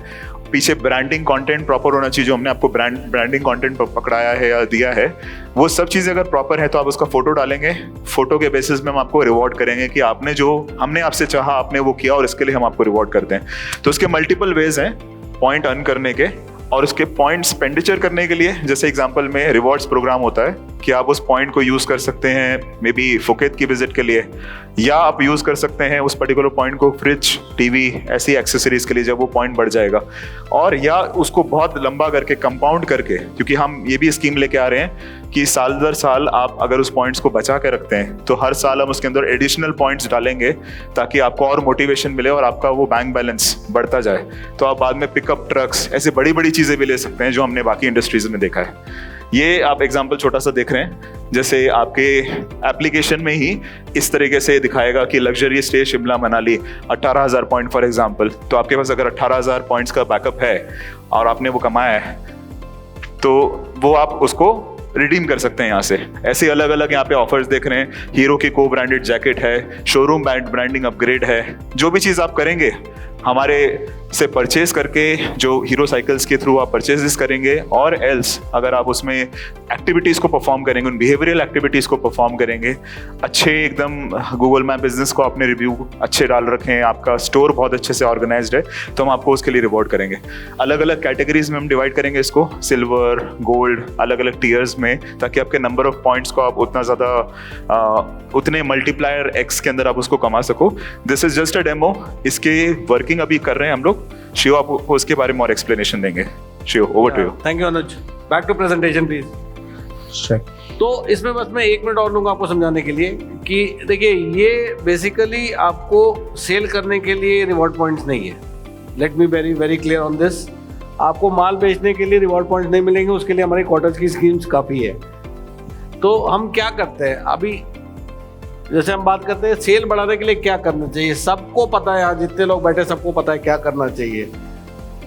पीछे ब्रांडिंग कंटेंट प्रॉपर होना चाहिए, जो हमने आपको ब्रांडिंग कंटेंट पकड़ाया है या दिया है, वो सब चीज़ें अगर प्रॉपर है तो आप उसका फोटो डालेंगे। फोटो के बेसिस में हम आपको रिवॉर्ड करेंगे कि आपने जो हमने आपसे चाहा आपने वो किया और इसके लिए हम आपको रिवॉर्ड करते हैं। तो उसके मल्टीपल वेज हैं पॉइंट अर्न करने के, और उसके पॉइंट एक्सपेंडिचर करने के लिए जैसे एग्जांपल में रिवॉर्ड्स प्रोग्राम होता है कि आप उस पॉइंट को यूज़ कर सकते हैं मे बी फुकेत की विजिट के लिए, या आप यूज़ कर सकते हैं उस पर्टिकुलर पॉइंट को फ्रिज, टीवी, ऐसी एक्सेसरीज के लिए जब वो पॉइंट बढ़ जाएगा, और या उसको बहुत लंबा करके कंपाउंड करके, क्योंकि हम ये भी स्कीम लेके आ रहे हैं कि साल दर साल आप अगर उस पॉइंट्स को बचा के रखते हैं तो हर साल हम उसके अंदर एडिशनल पॉइंट्स डालेंगे ताकि आपको और मोटिवेशन मिले और आपका वो बैंक बैलेंस बढ़ता जाए। तो आप बाद में पिकअप ट्रक्स, ऐसे बड़ी बड़ी चीज़ें भी ले सकते हैं जो हमने बाकी इंडस्ट्रीज में देखा है। ये आप एग्जाम्पल छोटा सा देख रहे हैं, जैसे आपके एप्लीकेशन में ही इस तरीके से दिखाएगा कि luxury stay Shimla Manali 18,000 point for example. तो आपके पास अगर 18,000 पॉइंट्स का बैकअप है और आपने वो कमाया है तो वो आप उसको रिडीम कर सकते हैं यहाँ से। ऐसे अलग अलग यहाँ पे ऑफर्स देख रहे हैं, हीरो की को ब्रांडेड जैकेट है, शोरूम ब्रांडिंग अपग्रेड है। जो भी चीज़ आप करेंगे हमारे से परचेज करके, जो हीरो साइकिल्स के थ्रू आप परचेजेस करेंगे, और एल्स अगर आप उसमें एक्टिविटीज़ को परफॉर्म करेंगे, उन बिहेवियरल एक्टिविटीज़ को परफॉर्म करेंगे, अच्छे एकदम गूगल मैप बिजनेस को आपने रिव्यू अच्छे डाल रखे हैं, आपका स्टोर बहुत अच्छे से ऑर्गेनाइज्ड है, तो हम आपको उसके लिए रिवॉर्ड करेंगे। अलग अलग कैटेगरीज में हम डिवाइड करेंगे इसको, सिल्वर, गोल्ड, अलग अलग टीयर्स में, ताकि आपके नंबर ऑफ पॉइंट्स को आप उतना ज़्यादा उतने मल्टीप्लायर एक्स के अंदर आप उसको कमा सको। This is just a demo, इसके वर्किंग अभी कर रहे हैं हम लोग। शिव आपको उसके बारे में और एक्सप्लेनेशन देंगे। Shiv, over to you. Thank you Anuj. Back to presentation please. तो इसमें बस मैं 1 मिनट और लूंगा आपको समझाने के लिए कि देखिए ये बेसिकली आपको सेल करने के लिए रिवॉर्ड पॉइंट्स नहीं है। Let me very very clear on this. आपको माल बेचने के लिए रिवॉर्ड पॉइंट्स नहीं मिलेंगे, उसके लिए हमारी क्वार्टर्स की स्कीम्स काफ़ी है। तो हम क्या करते हैं अभी, जैसे हम बात करते हैं सेल बढ़ाने के लिए क्या करना चाहिए, सबको पता है, यहाँ जितने लोग बैठे सबको पता है क्या करना चाहिए।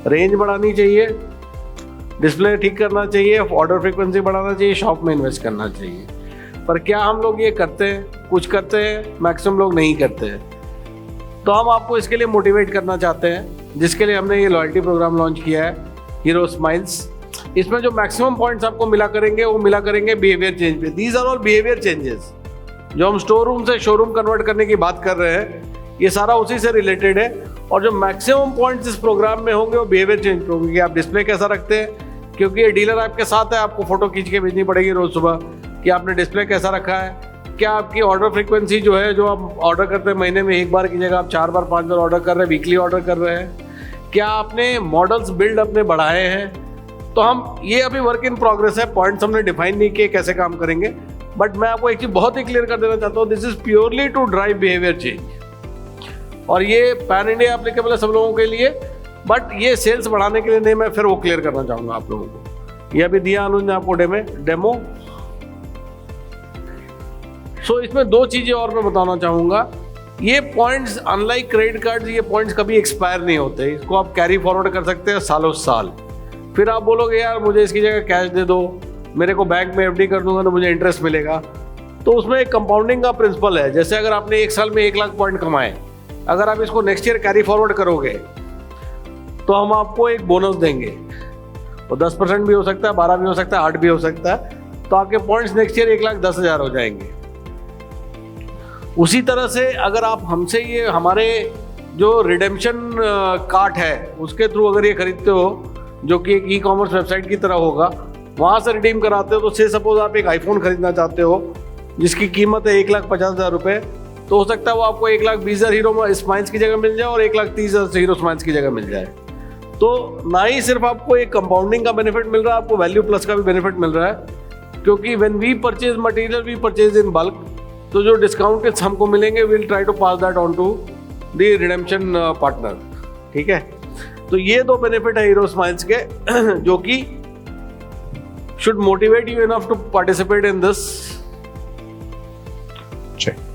रेंज बढ़ानी चाहिए, डिस्प्ले ठीक करना चाहिए, ऑर्डर फ्रीक्वेंसी बढ़ाना चाहिए, शॉप में इन्वेस्ट करना चाहिए। पर क्या हम लोग ये करते हैं? कुछ करते हैं, मैक्सिमम लोग नहीं करते हैं। तो हम आपको इसके लिए मोटिवेट करना चाहते हैं, जिसके लिए हमने ये लॉयल्टी प्रोग्राम लॉन्च किया है, हीरो स्माइल्स। इसमें जो मैक्सिमम पॉइंट्स आपको मिला करेंगे वो मिला करेंगे बिहेवियर चेंज पे। These are all behaviour changes. जो हम स्टोर रूम से शोरूम कन्वर्ट करने की बात कर रहे हैं, ये सारा उसी से रिलेटेड है। और जो मैक्सिमम पॉइंट्स इस प्रोग्राम में होंगे वो बिहेवियर चेंज पे होंगे कि आप डिस्प्ले कैसा रखते हैं, क्योंकि ये डीलर आपके साथ है, आपको फोटो खींच के भेजनी पड़ेगी रोज सुबह कि आपने डिस्प्ले कैसा रखा है। क्या आपकी ऑर्डर फ्रीक्वेंसी जो है, जो आप ऑर्डर करते हैं महीने में 1 बार की जगह आप 4 बार 5 बार ऑर्डर कर रहे हैं, वीकली ऑर्डर कर रहे हैं। क्या आपने मॉडल्स बिल्ड अपने बढ़ाए हैं। तो हम ये अभी वर्क इन प्रोग्रेस है, पॉइंट्स हमने डिफाइन नहीं किए कैसे काम करेंगे। बट मैं आपको एक चीज बहुत ही क्लियर कर देना चाहता हूँ, this is purely to drive behaviour change. और ये पैन इंडिया एप्लीकेबल है सब लोगों के लिए, बट ये सेल्स बढ़ाने के लिए नहीं। मैं फिर वो क्लियर करना चाहूंगा आप लोगों को। ये अभी दिया अनुज ने आपको डेमो। सो इसमें 2 चीजें और मैं बताना चाहूंगा। ये पॉइंट्स अनलाइक क्रेडिट कार्ड, ये पॉइंट्स कभी एक्सपायर नहीं होते। इसको आप कैरी फॉरवर्ड कर सकते हैं सालों साल। फिर आप बोलोगे यार मुझे इसकी जगह कैश दे दो, मेरे को बैंक में एफडी कर दूंगा तो मुझे इंटरेस्ट मिलेगा। तो उसमें एक कंपाउंडिंग का प्रिंसिपल है। जैसे अगर आपने 1 साल में 1 लाख पॉइंट कमाए, अगर आप इसको नेक्स्ट ईयर कैरी फॉरवर्ड करोगे तो हम आपको एक बोनस देंगे। वो 10% भी हो सकता है, 12 भी हो सकता है, 8 भी हो सकता है। तो आपके पॉइंट्स नेक्स्ट ईयर 1,10,000 हो जाएंगे। उसी तरह से अगर आप हमसे ये हमारे जो रिडेम्पशन कार्ट है उसके थ्रू अगर ये खरीदते हो, जो कि एक ई-कॉमर्स वेबसाइट की तरह होगा, वहाँ से रिडीम कराते हो, तो से सपोज आप एक आईफोन खरीदना चाहते हो जिसकी कीमत है 1,50,000 रुपये, तो हो सकता है वो आपको 1,20,000 हीरो स्माइल्स की जगह मिल जाए और 1,30,000 हीरो स्माइल्स की जगह मिल जाए। तो ना ही सिर्फ आपको एक कंपाउंडिंग का बेनिफिट मिल रहा है, आपको वैल्यू प्लस का भी बेनिफिट मिल रहा है, क्योंकि when we purchase material we purchase in bulk, तो जो डिस्काउंट हमको मिलेंगे will try to pass that on to the redemption partner. ठीक है, तो ये दो बेनिफिट है हीरो स्माइल्स के जो कि should motivate you enough to participate in this.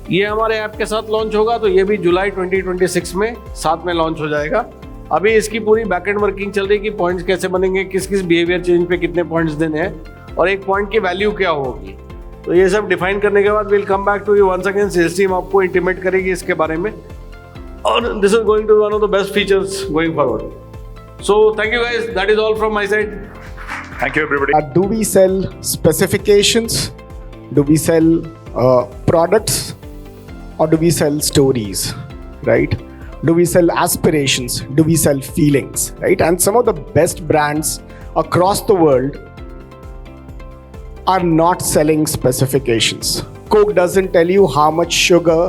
ये हमारे ऐप के साथ लॉन्च होगा, तो ये भी जुलाई 2026 में साथ में लॉन्च हो जाएगा। अभी इसकी पूरी बैकएंड वर्किंग चल रही है कि पॉइंट्स कैसे बनेंगे, किस किस बिहेवियर चेंज पे कितने पॉइंट्स देने हैं और एक पॉइंट की वैल्यू क्या होगी। तो ये सब डिफाइन करने के बाद will come back to you once again. Sales team आपको इंटीमेट करेगी इसके बारे में, और this is going to one of the best features going forward. So thank you guys, that is all from my side. Thank you, everybody. Do we sell specifications? Do we sell products? Or do we sell stories? Right? Do we sell aspirations? Do we sell feelings? Right? And some of the best brands across the world are not selling specifications. Coke doesn't tell you how much sugar,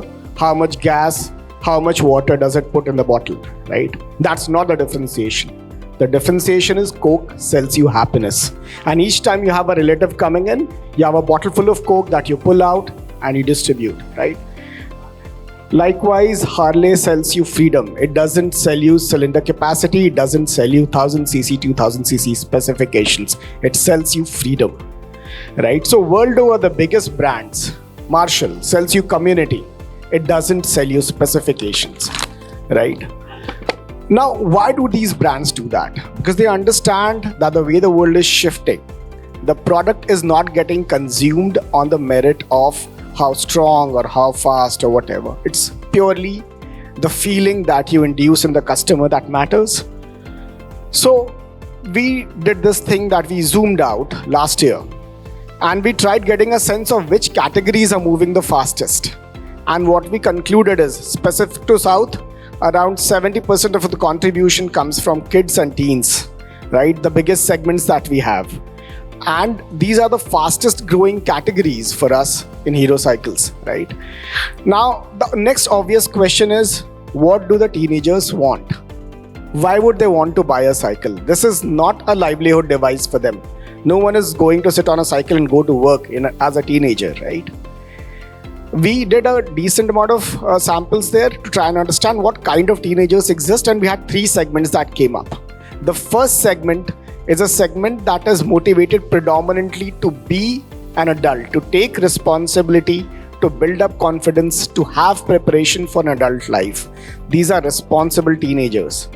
how much gas, how much water does it put in the bottle, right? That's not the differentiation. The differentiation is Coke sells you happiness. And each time you have a relative coming in, you have a bottle full of Coke that you pull out and you distribute, right? Likewise, Harley sells you freedom. It doesn't sell you cylinder capacity. It doesn't sell you 1000cc, 2000cc specifications. It sells you freedom, right? So world over, the biggest brands, Marshall sells you community. It doesn't sell you specifications, right? Now, why do these brands do that? Because they understand that the way the world is shifting, the product is not getting consumed on the merit of how strong or how fast or whatever. It's purely the feeling that you induce in the customer that matters. So we did this thing that we zoomed out last year, and we tried getting a sense of which categories are moving the fastest. And what we concluded is, specific to South, around 70% of the contribution comes from kids and teens, right? The biggest segments that we have. And these are the fastest growing categories for us in Hero Cycles, right? Now, the next obvious question is, what do the teenagers want? Why would they want to buy a cycle? This is not a livelihood device for them. No one is going to sit on a cycle and go to work as a teenager, right? We did a decent amount of samples there to try and understand what kind of teenagers exist, and we had 3 segments that came up. The first segment is a segment that is motivated predominantly to be an adult, to take responsibility, to build up confidence, to have preparation for an adult life. These are responsible teenagers.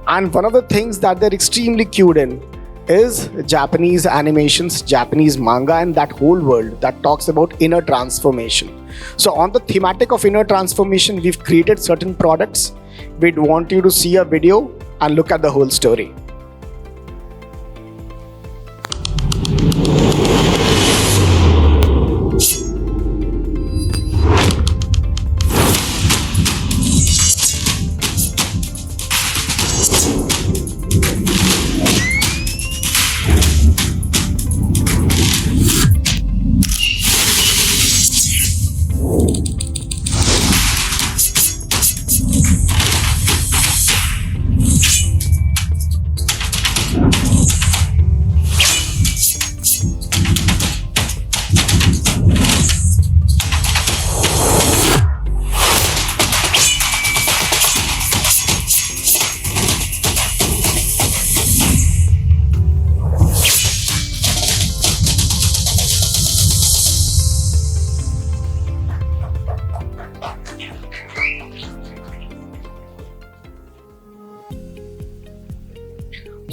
And one of the things that they're extremely cued in is Japanese animations, Japanese manga, and that whole world that talks about inner transformation. So on the thematic of inner transformation, we've created certain products. We'd want you to see a video and look at the whole story.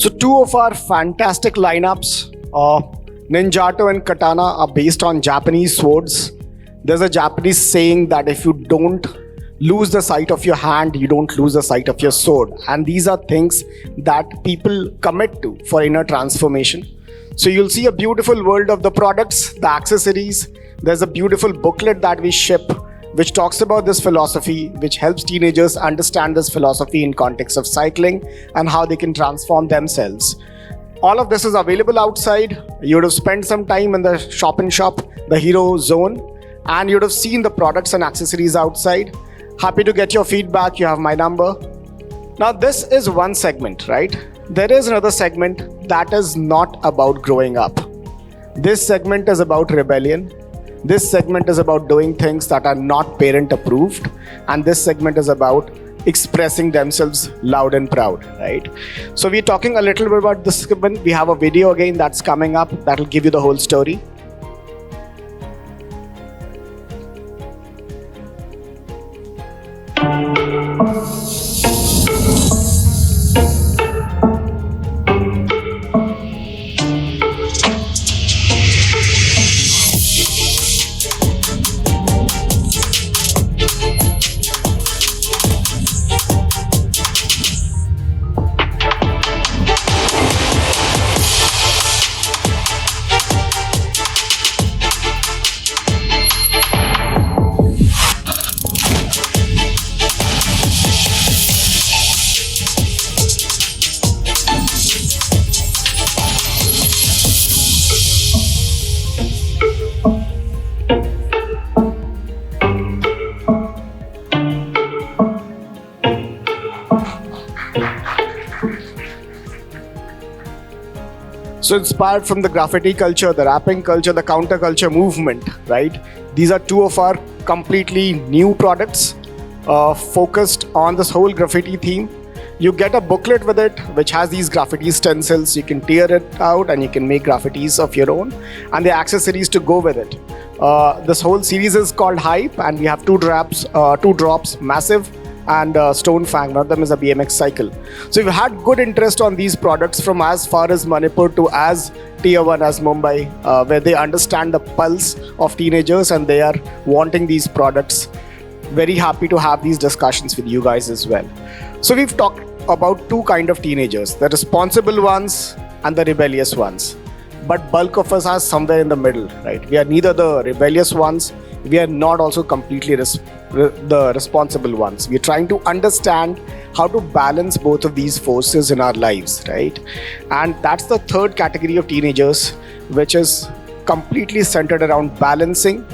So 2 of our fantastic lineups, Ninjato and Katana, are based on Japanese swords. There's a Japanese saying that if you don't lose the sight of your hand, you don't lose the sight of your sword. And these are things that people commit to for inner transformation. So you'll see a beautiful world of the products, the accessories. There's a beautiful booklet that we ship which talks about this philosophy, which helps teenagers understand this philosophy in context of cycling and how they can transform themselves. All of this is available outside. You would have spent some time in the shop and shop, the Hero Zone, and you would have seen the products and accessories outside. Happy to get your feedback. You have my number. Now, this is one segment, right? There is another segment that is not about growing up. This segment is about rebellion. This segment is about doing things that are not parent approved. And this segment is about expressing themselves loud and proud, right? So we're talking a little bit about this segment. We have a video again that's coming up that will give you the whole story. So inspired from the graffiti culture, the rapping culture, the counterculture movement, right? These are two of our completely new products focused on this whole graffiti theme. You get a booklet with it, which has these graffiti stencils. You can tear it out and you can make graffitis of your own, and the accessories to go with it. This whole series is called Hype, and we have two drops, Massive and Stone Fang. One of them is a BMX cycle. So we've had good interest on these products from as far as Manipur to as tier 1 as Mumbai, where they understand the pulse of teenagers and they are wanting these products. Very happy to have these discussions with you guys as well. So we've talked about two kind of teenagers, the responsible ones and the rebellious ones. But bulk of us are somewhere in the middle, right? We are neither the rebellious ones, we are not also completely the responsible ones. We are trying to understand how to balance both of these forces in our lives, right? And that's the third category of teenagers, which is completely centered around balancing,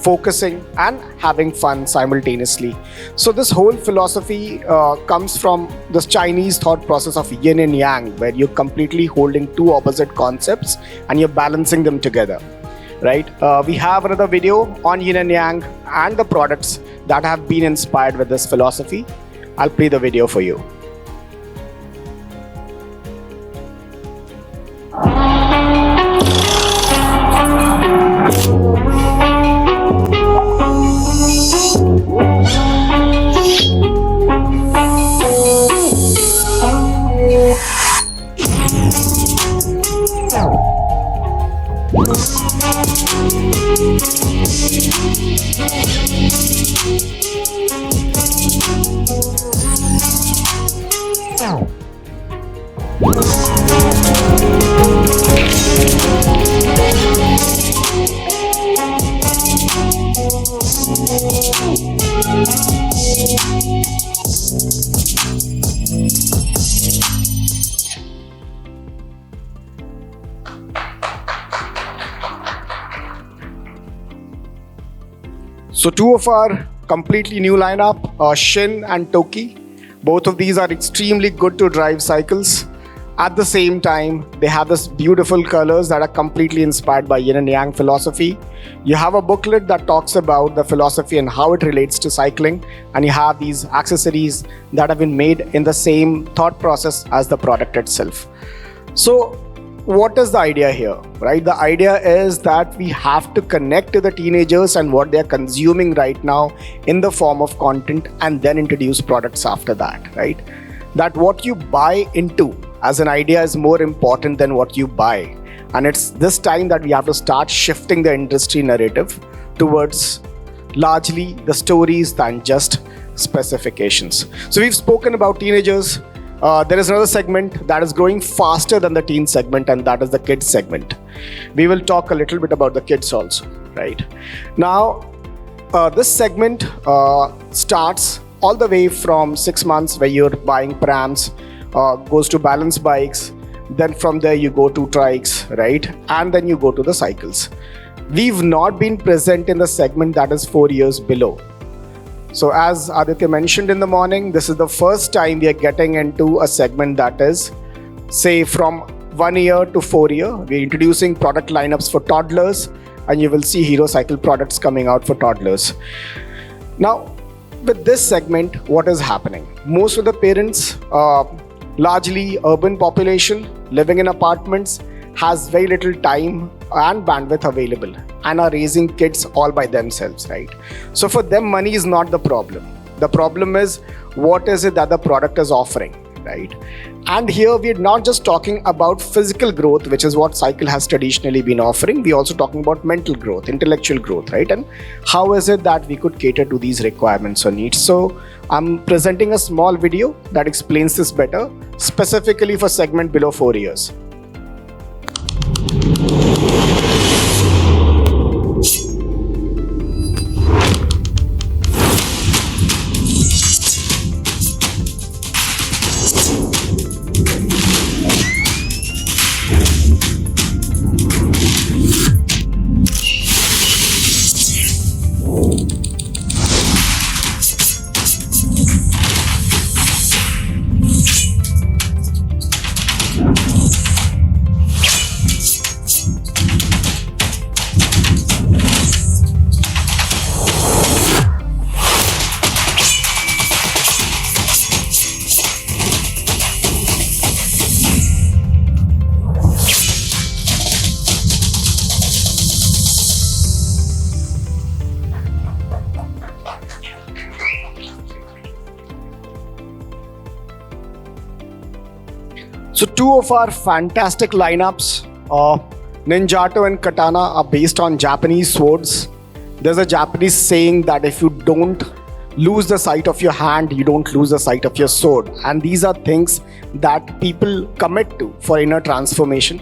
focusing, and having fun simultaneously. So this whole philosophy comes from this Chinese thought process of yin and yang, where you're completely holding two opposite concepts and you're balancing them together, right? We have another video on yin and yang and the products that have been inspired with this philosophy. I'll play the video for you. So two of our completely new lineup, Shin and Toki. Both of these are extremely good to drive cycles. At the same time, they have this beautiful colors that are completely inspired by yin and yang philosophy. You have a booklet that talks about the philosophy and how it relates to cycling, and you have these accessories that have been made in the same thought process as the product itself. So what is the idea here, right? The idea is that we have to connect to the teenagers and what they're consuming right now in the form of content, and then introduce products after that, right? That what you buy into as an idea is more important than what you buy. And it's this time that we have to start shifting the industry narrative towards largely the stories than just specifications. So we've spoken about teenagers. There is another segment that is growing faster than the teen segment, and that is the kids segment. We will talk a little bit about the kids also, right? Now, this segment starts all the way from 6 months where you're buying prams, goes to balance bikes, then from there you go to trikes, right? And then you go to the cycles. We've not been present in the segment that is 4 years below. So as Aditya mentioned in the morning, this is the first time we are getting into a segment that is, say, from 1 year to 4 year. We're introducing product lineups for toddlers, and you will see Hero Cycle products coming out for toddlers. Now, with this segment, what is happening? Most of the parents, largely urban population, living in apartments, has very little time and bandwidth available and are raising kids all by themselves, right? So for them, money is not the problem. The problem is what is it that the product is offering, right? And here we're not just talking about physical growth, which is what Cycle has traditionally been offering. We're also talking about mental growth, intellectual growth, right? And how is it that we could cater to these requirements or needs? So I'm presenting a small video that explains this better, specifically for segment below 4 years. So two of our fantastic lineups, Ninjato and Katana, are based on Japanese swords. There's a Japanese saying that if you don't lose the sight of your hand, you don't lose the sight of your sword. And these are things that people commit to for inner transformation.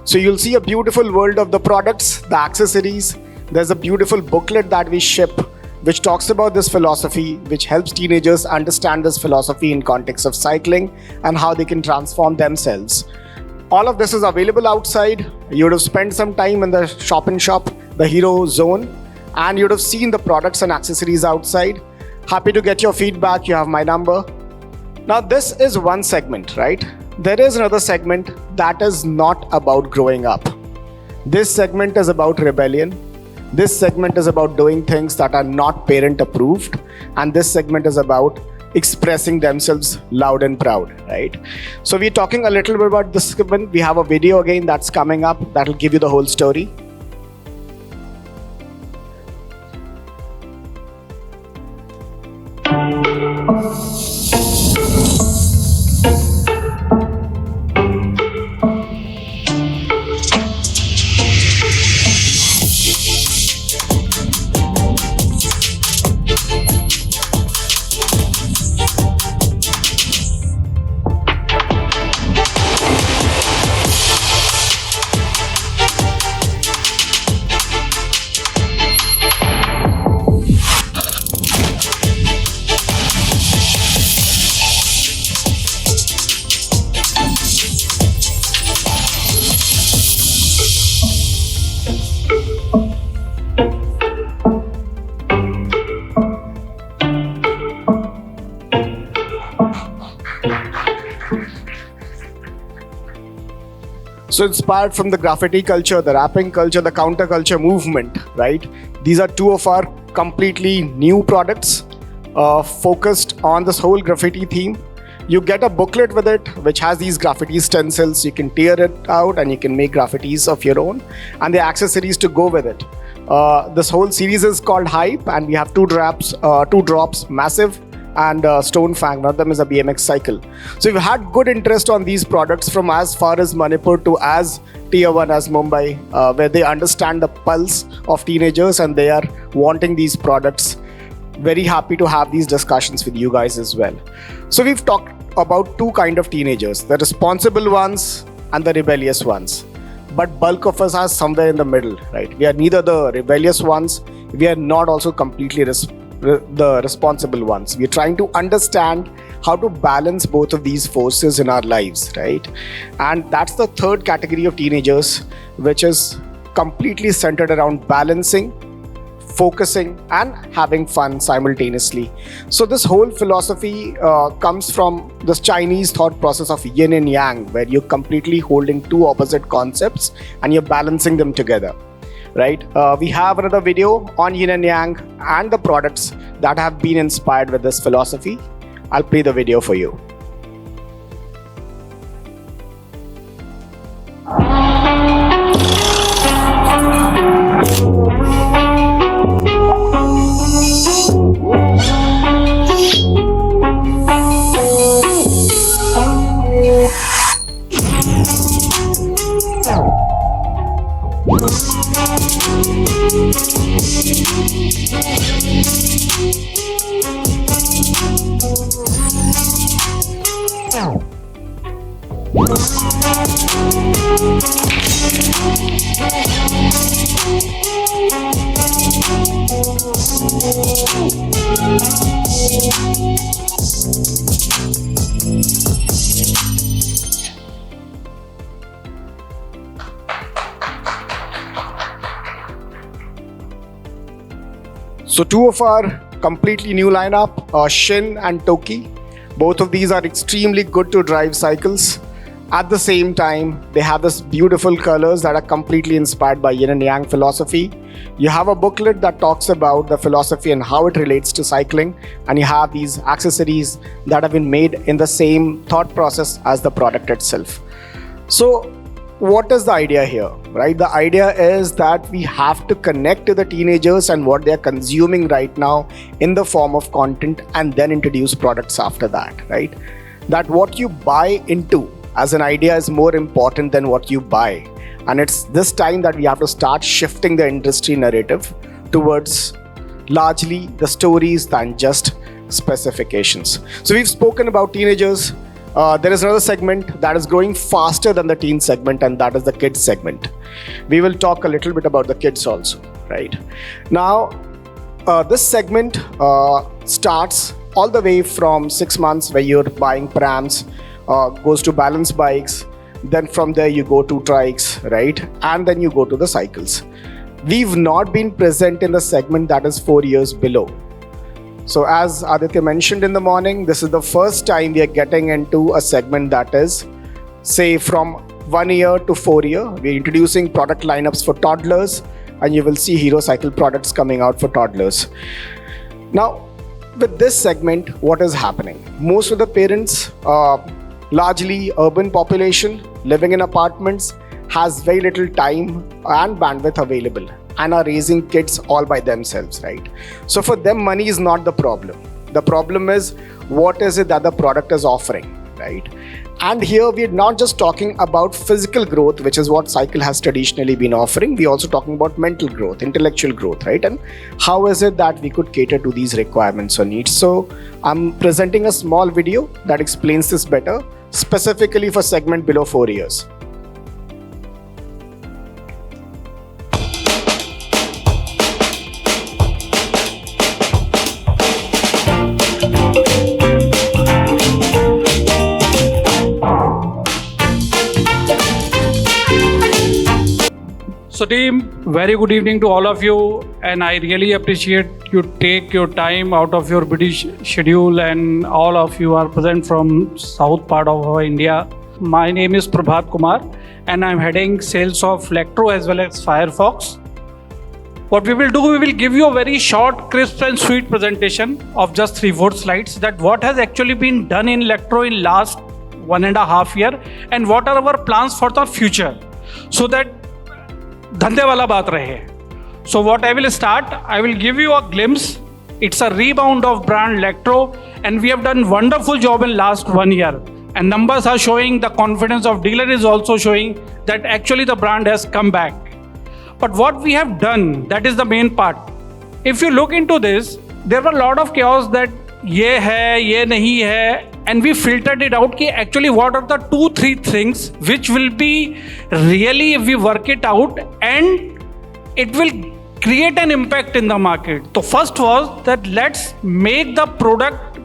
So you'll see a beautiful world of the products, the accessories. There's a beautiful booklet that we ship, which talks about this philosophy, which helps teenagers understand this philosophy in context of cycling and how they can transform themselves. All of this is available outside. You would have spent some time in the shop and shop, the Hero Zone, and you would have seen the products and accessories outside. Happy to get your feedback. You have my number. Now, this is one segment, right? There is another segment that is not about growing up. This segment is about rebellion. This segment is about doing things that are not parent approved. And this segment is about expressing themselves loud and proud, right? So we're talking a little bit about this segment. We have a video again that's coming up that'll give you the whole story. So inspired from the graffiti culture, the rapping culture, the counterculture movement, right? These are two of our completely new products focused on this whole graffiti theme. You get a booklet with it, which has these graffiti stencils. You can tear it out and you can make graffitis of your own, and the accessories to go with it. This whole series is called Hype, and we have two drops, Massive and Stone Fang. One of them is a BMX cycle. So we've had good interest on these products from as far as Manipur to as tier 1 as Mumbai, where they understand the pulse of teenagers and they are wanting these products. Very happy to have these discussions with you guys as well. So we've talked about two kind of teenagers, the responsible ones and the rebellious ones. but bulk of us are somewhere in the middle, right? We are neither the rebellious ones, we are not also completely the responsible ones. We're trying to understand how to balance both of these forces in our lives, right? And that's the third category of teenagers, which is completely centered around balancing, focusing, and having fun simultaneously. So this whole philosophy comes from this Chinese thought process of yin and yang, where you're completely holding two opposite concepts and you're balancing them together, right? We have another video on yin and yang and the products that have been inspired with this philosophy. I'll play the video for you. So two of our completely new lineup, Shin and Toki. Both of these are extremely good to drive cycles. At the same time, they have this beautiful colors that are completely inspired by yin and yang philosophy. You have a booklet that talks about the philosophy and how it relates to cycling, and you have these accessories that have been made in the same thought process as the product itself. So what is the idea here, right? The idea is that we have to connect to the teenagers and what they're consuming right now in the form of content, and then introduce products after that, right? That what you buy into as an idea is more important than what you buy. And it's this time that we have to start shifting the industry narrative towards largely the stories than just specifications. So we've spoken about teenagers. There is another segment that is growing faster than the teen segment, and that is the kids segment. We will talk a little bit about the kids also, right? Now, this segment starts all the way from 6 months, where you're buying prams, goes to balance bikes, then from there you go to trikes, right? And then you go to the cycles. We've not been present in the segment that is 4 years below. So as Aditya mentioned in the morning, this is the first time we are getting into a segment that is, say, from 1 year to 4 year. We're introducing product lineups for toddlers, and you will see Hero Cycle products coming out for toddlers. Now, with this segment, what is happening? Most of the parents, largely urban population living in apartments, has very little time and bandwidth available and are raising kids all by themselves, right? So for them, money is not the problem. The problem is, what is it that the product is offering, right? And here we're not just talking about physical growth, which is what cycle has traditionally been offering. We're also talking about mental growth, intellectual growth, right? And how is it that we could cater to these requirements or needs? So I'm presenting a small video that explains this better, specifically for segment below 4 years. So team, very good evening to all of you, and I really appreciate you take your time out of your British schedule, and all of you are present from south part of our India. My name is Prabhat Kumar, and I'm heading sales of Lectro as well as Firefox. What we will do, we will give you a very short, crisp and sweet presentation of just 3-4 slides, that what has actually been done in Lectro in last 1.5 years, and what are our plans for the future, so that धंधे वाला बात रहे. So what I will start, I will give you a glimpse. It's a rebound of brand Lectro, and we have done wonderful job in last 1 year. And numbers are showing, the confidence of dealer is also showing that actually the brand has come back. But what we have done, that is the main part. If you look into this, there were a lot of chaos that ये है, ये नहीं है, and we filtered it out कि actually what are the 2-3 things which will be really, if we work it out, and it will create an impact in the market. So first was that let's make the product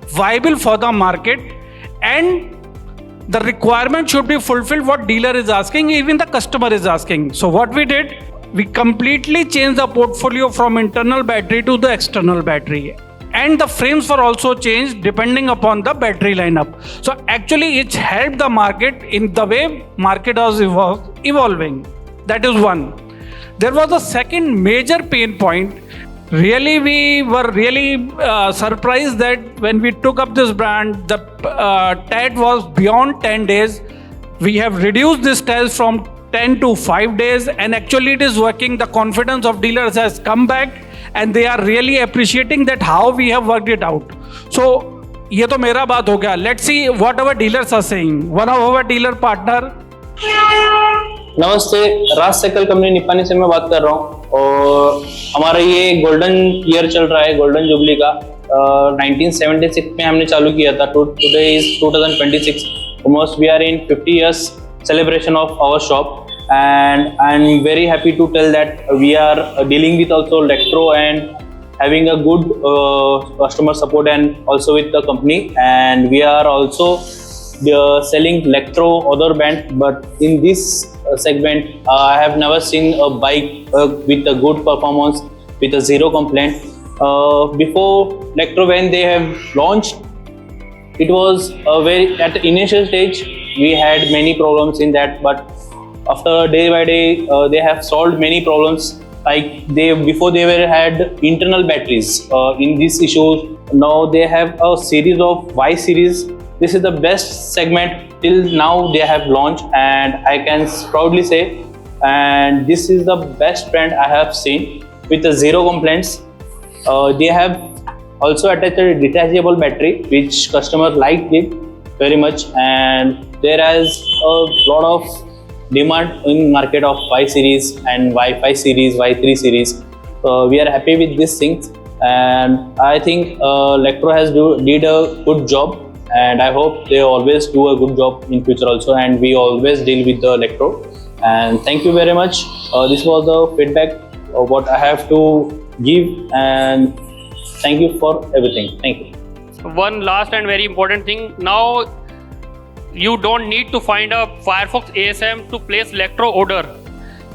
viable for the market, and the requirement should be fulfilled what dealer is asking, even the customer is asking. So what we did, we completely changed the portfolio from internal battery to the external battery, and the frames were also changed depending upon the battery lineup. So actually it helped the market in the way market was evolving. That is one. There was a second major pain point. Really, we were really surprised that when we took up this brand, the TAT was beyond 10 days. We have reduced this TAT from 10 to 5 days, and actually it is working. The confidence of dealers has come back, and they are really appreciating that how we have worked it out. So ये तो मेरा बात हो गया. Let's see what our dealers are saying. One of our dealer partner. नमस्ते, राज साइकिल कंपनी निपानी से मैं बात कर रहा हूँ, और हमारा ये गोल्डन ईयर चल रहा है, गोल्डन जुबली का. 1976 में हमने चालू किया था. Today is 2026. Almost we are in 50 years celebration of our shop, and I'm very happy to tell that we are dealing with also Lectro and having a good customer support, and also with the company, and we are also selling Lectro other brand. But in this segment, I have never seen a bike with a good performance, with a zero complaint. Before Lectro, when they have launched, it was a very, at the initial stage we had many problems in that, but after day by day they have solved many problems. Like before they had internal batteries in these issues. Now they have a series of Y series. This is the best segment till now they have launched, and I can proudly say, and this is the best brand I have seen with the zero complaints. They have also attached a detachable battery, which customers liked it very much, and there is a lot of demand in market of Y series and Y5 series, Y3 series. We are happy with these things, and I think Lectro has did a good job, and I hope they always do a good job in future also, and we always deal with the Lectro. And thank you very much. This was the feedback of what I have to give, and thank you for everything. Thank you. One last and very important thing. Now you don't need to find a Firefox ASM to place Lectro order.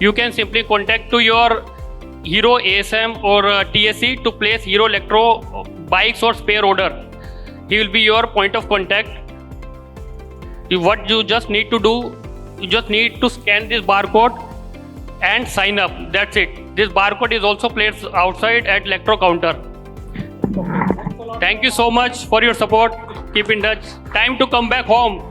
You can simply contact to your Hero ASM or TSC to place Hero Lectro bikes or spare order. He will be your point of contact. What you just need to do, you just need to scan this barcode and sign up. That's it. This barcode is also placed outside at Lectro counter. Thank you so much for your support. Keep in touch. Time to come back home.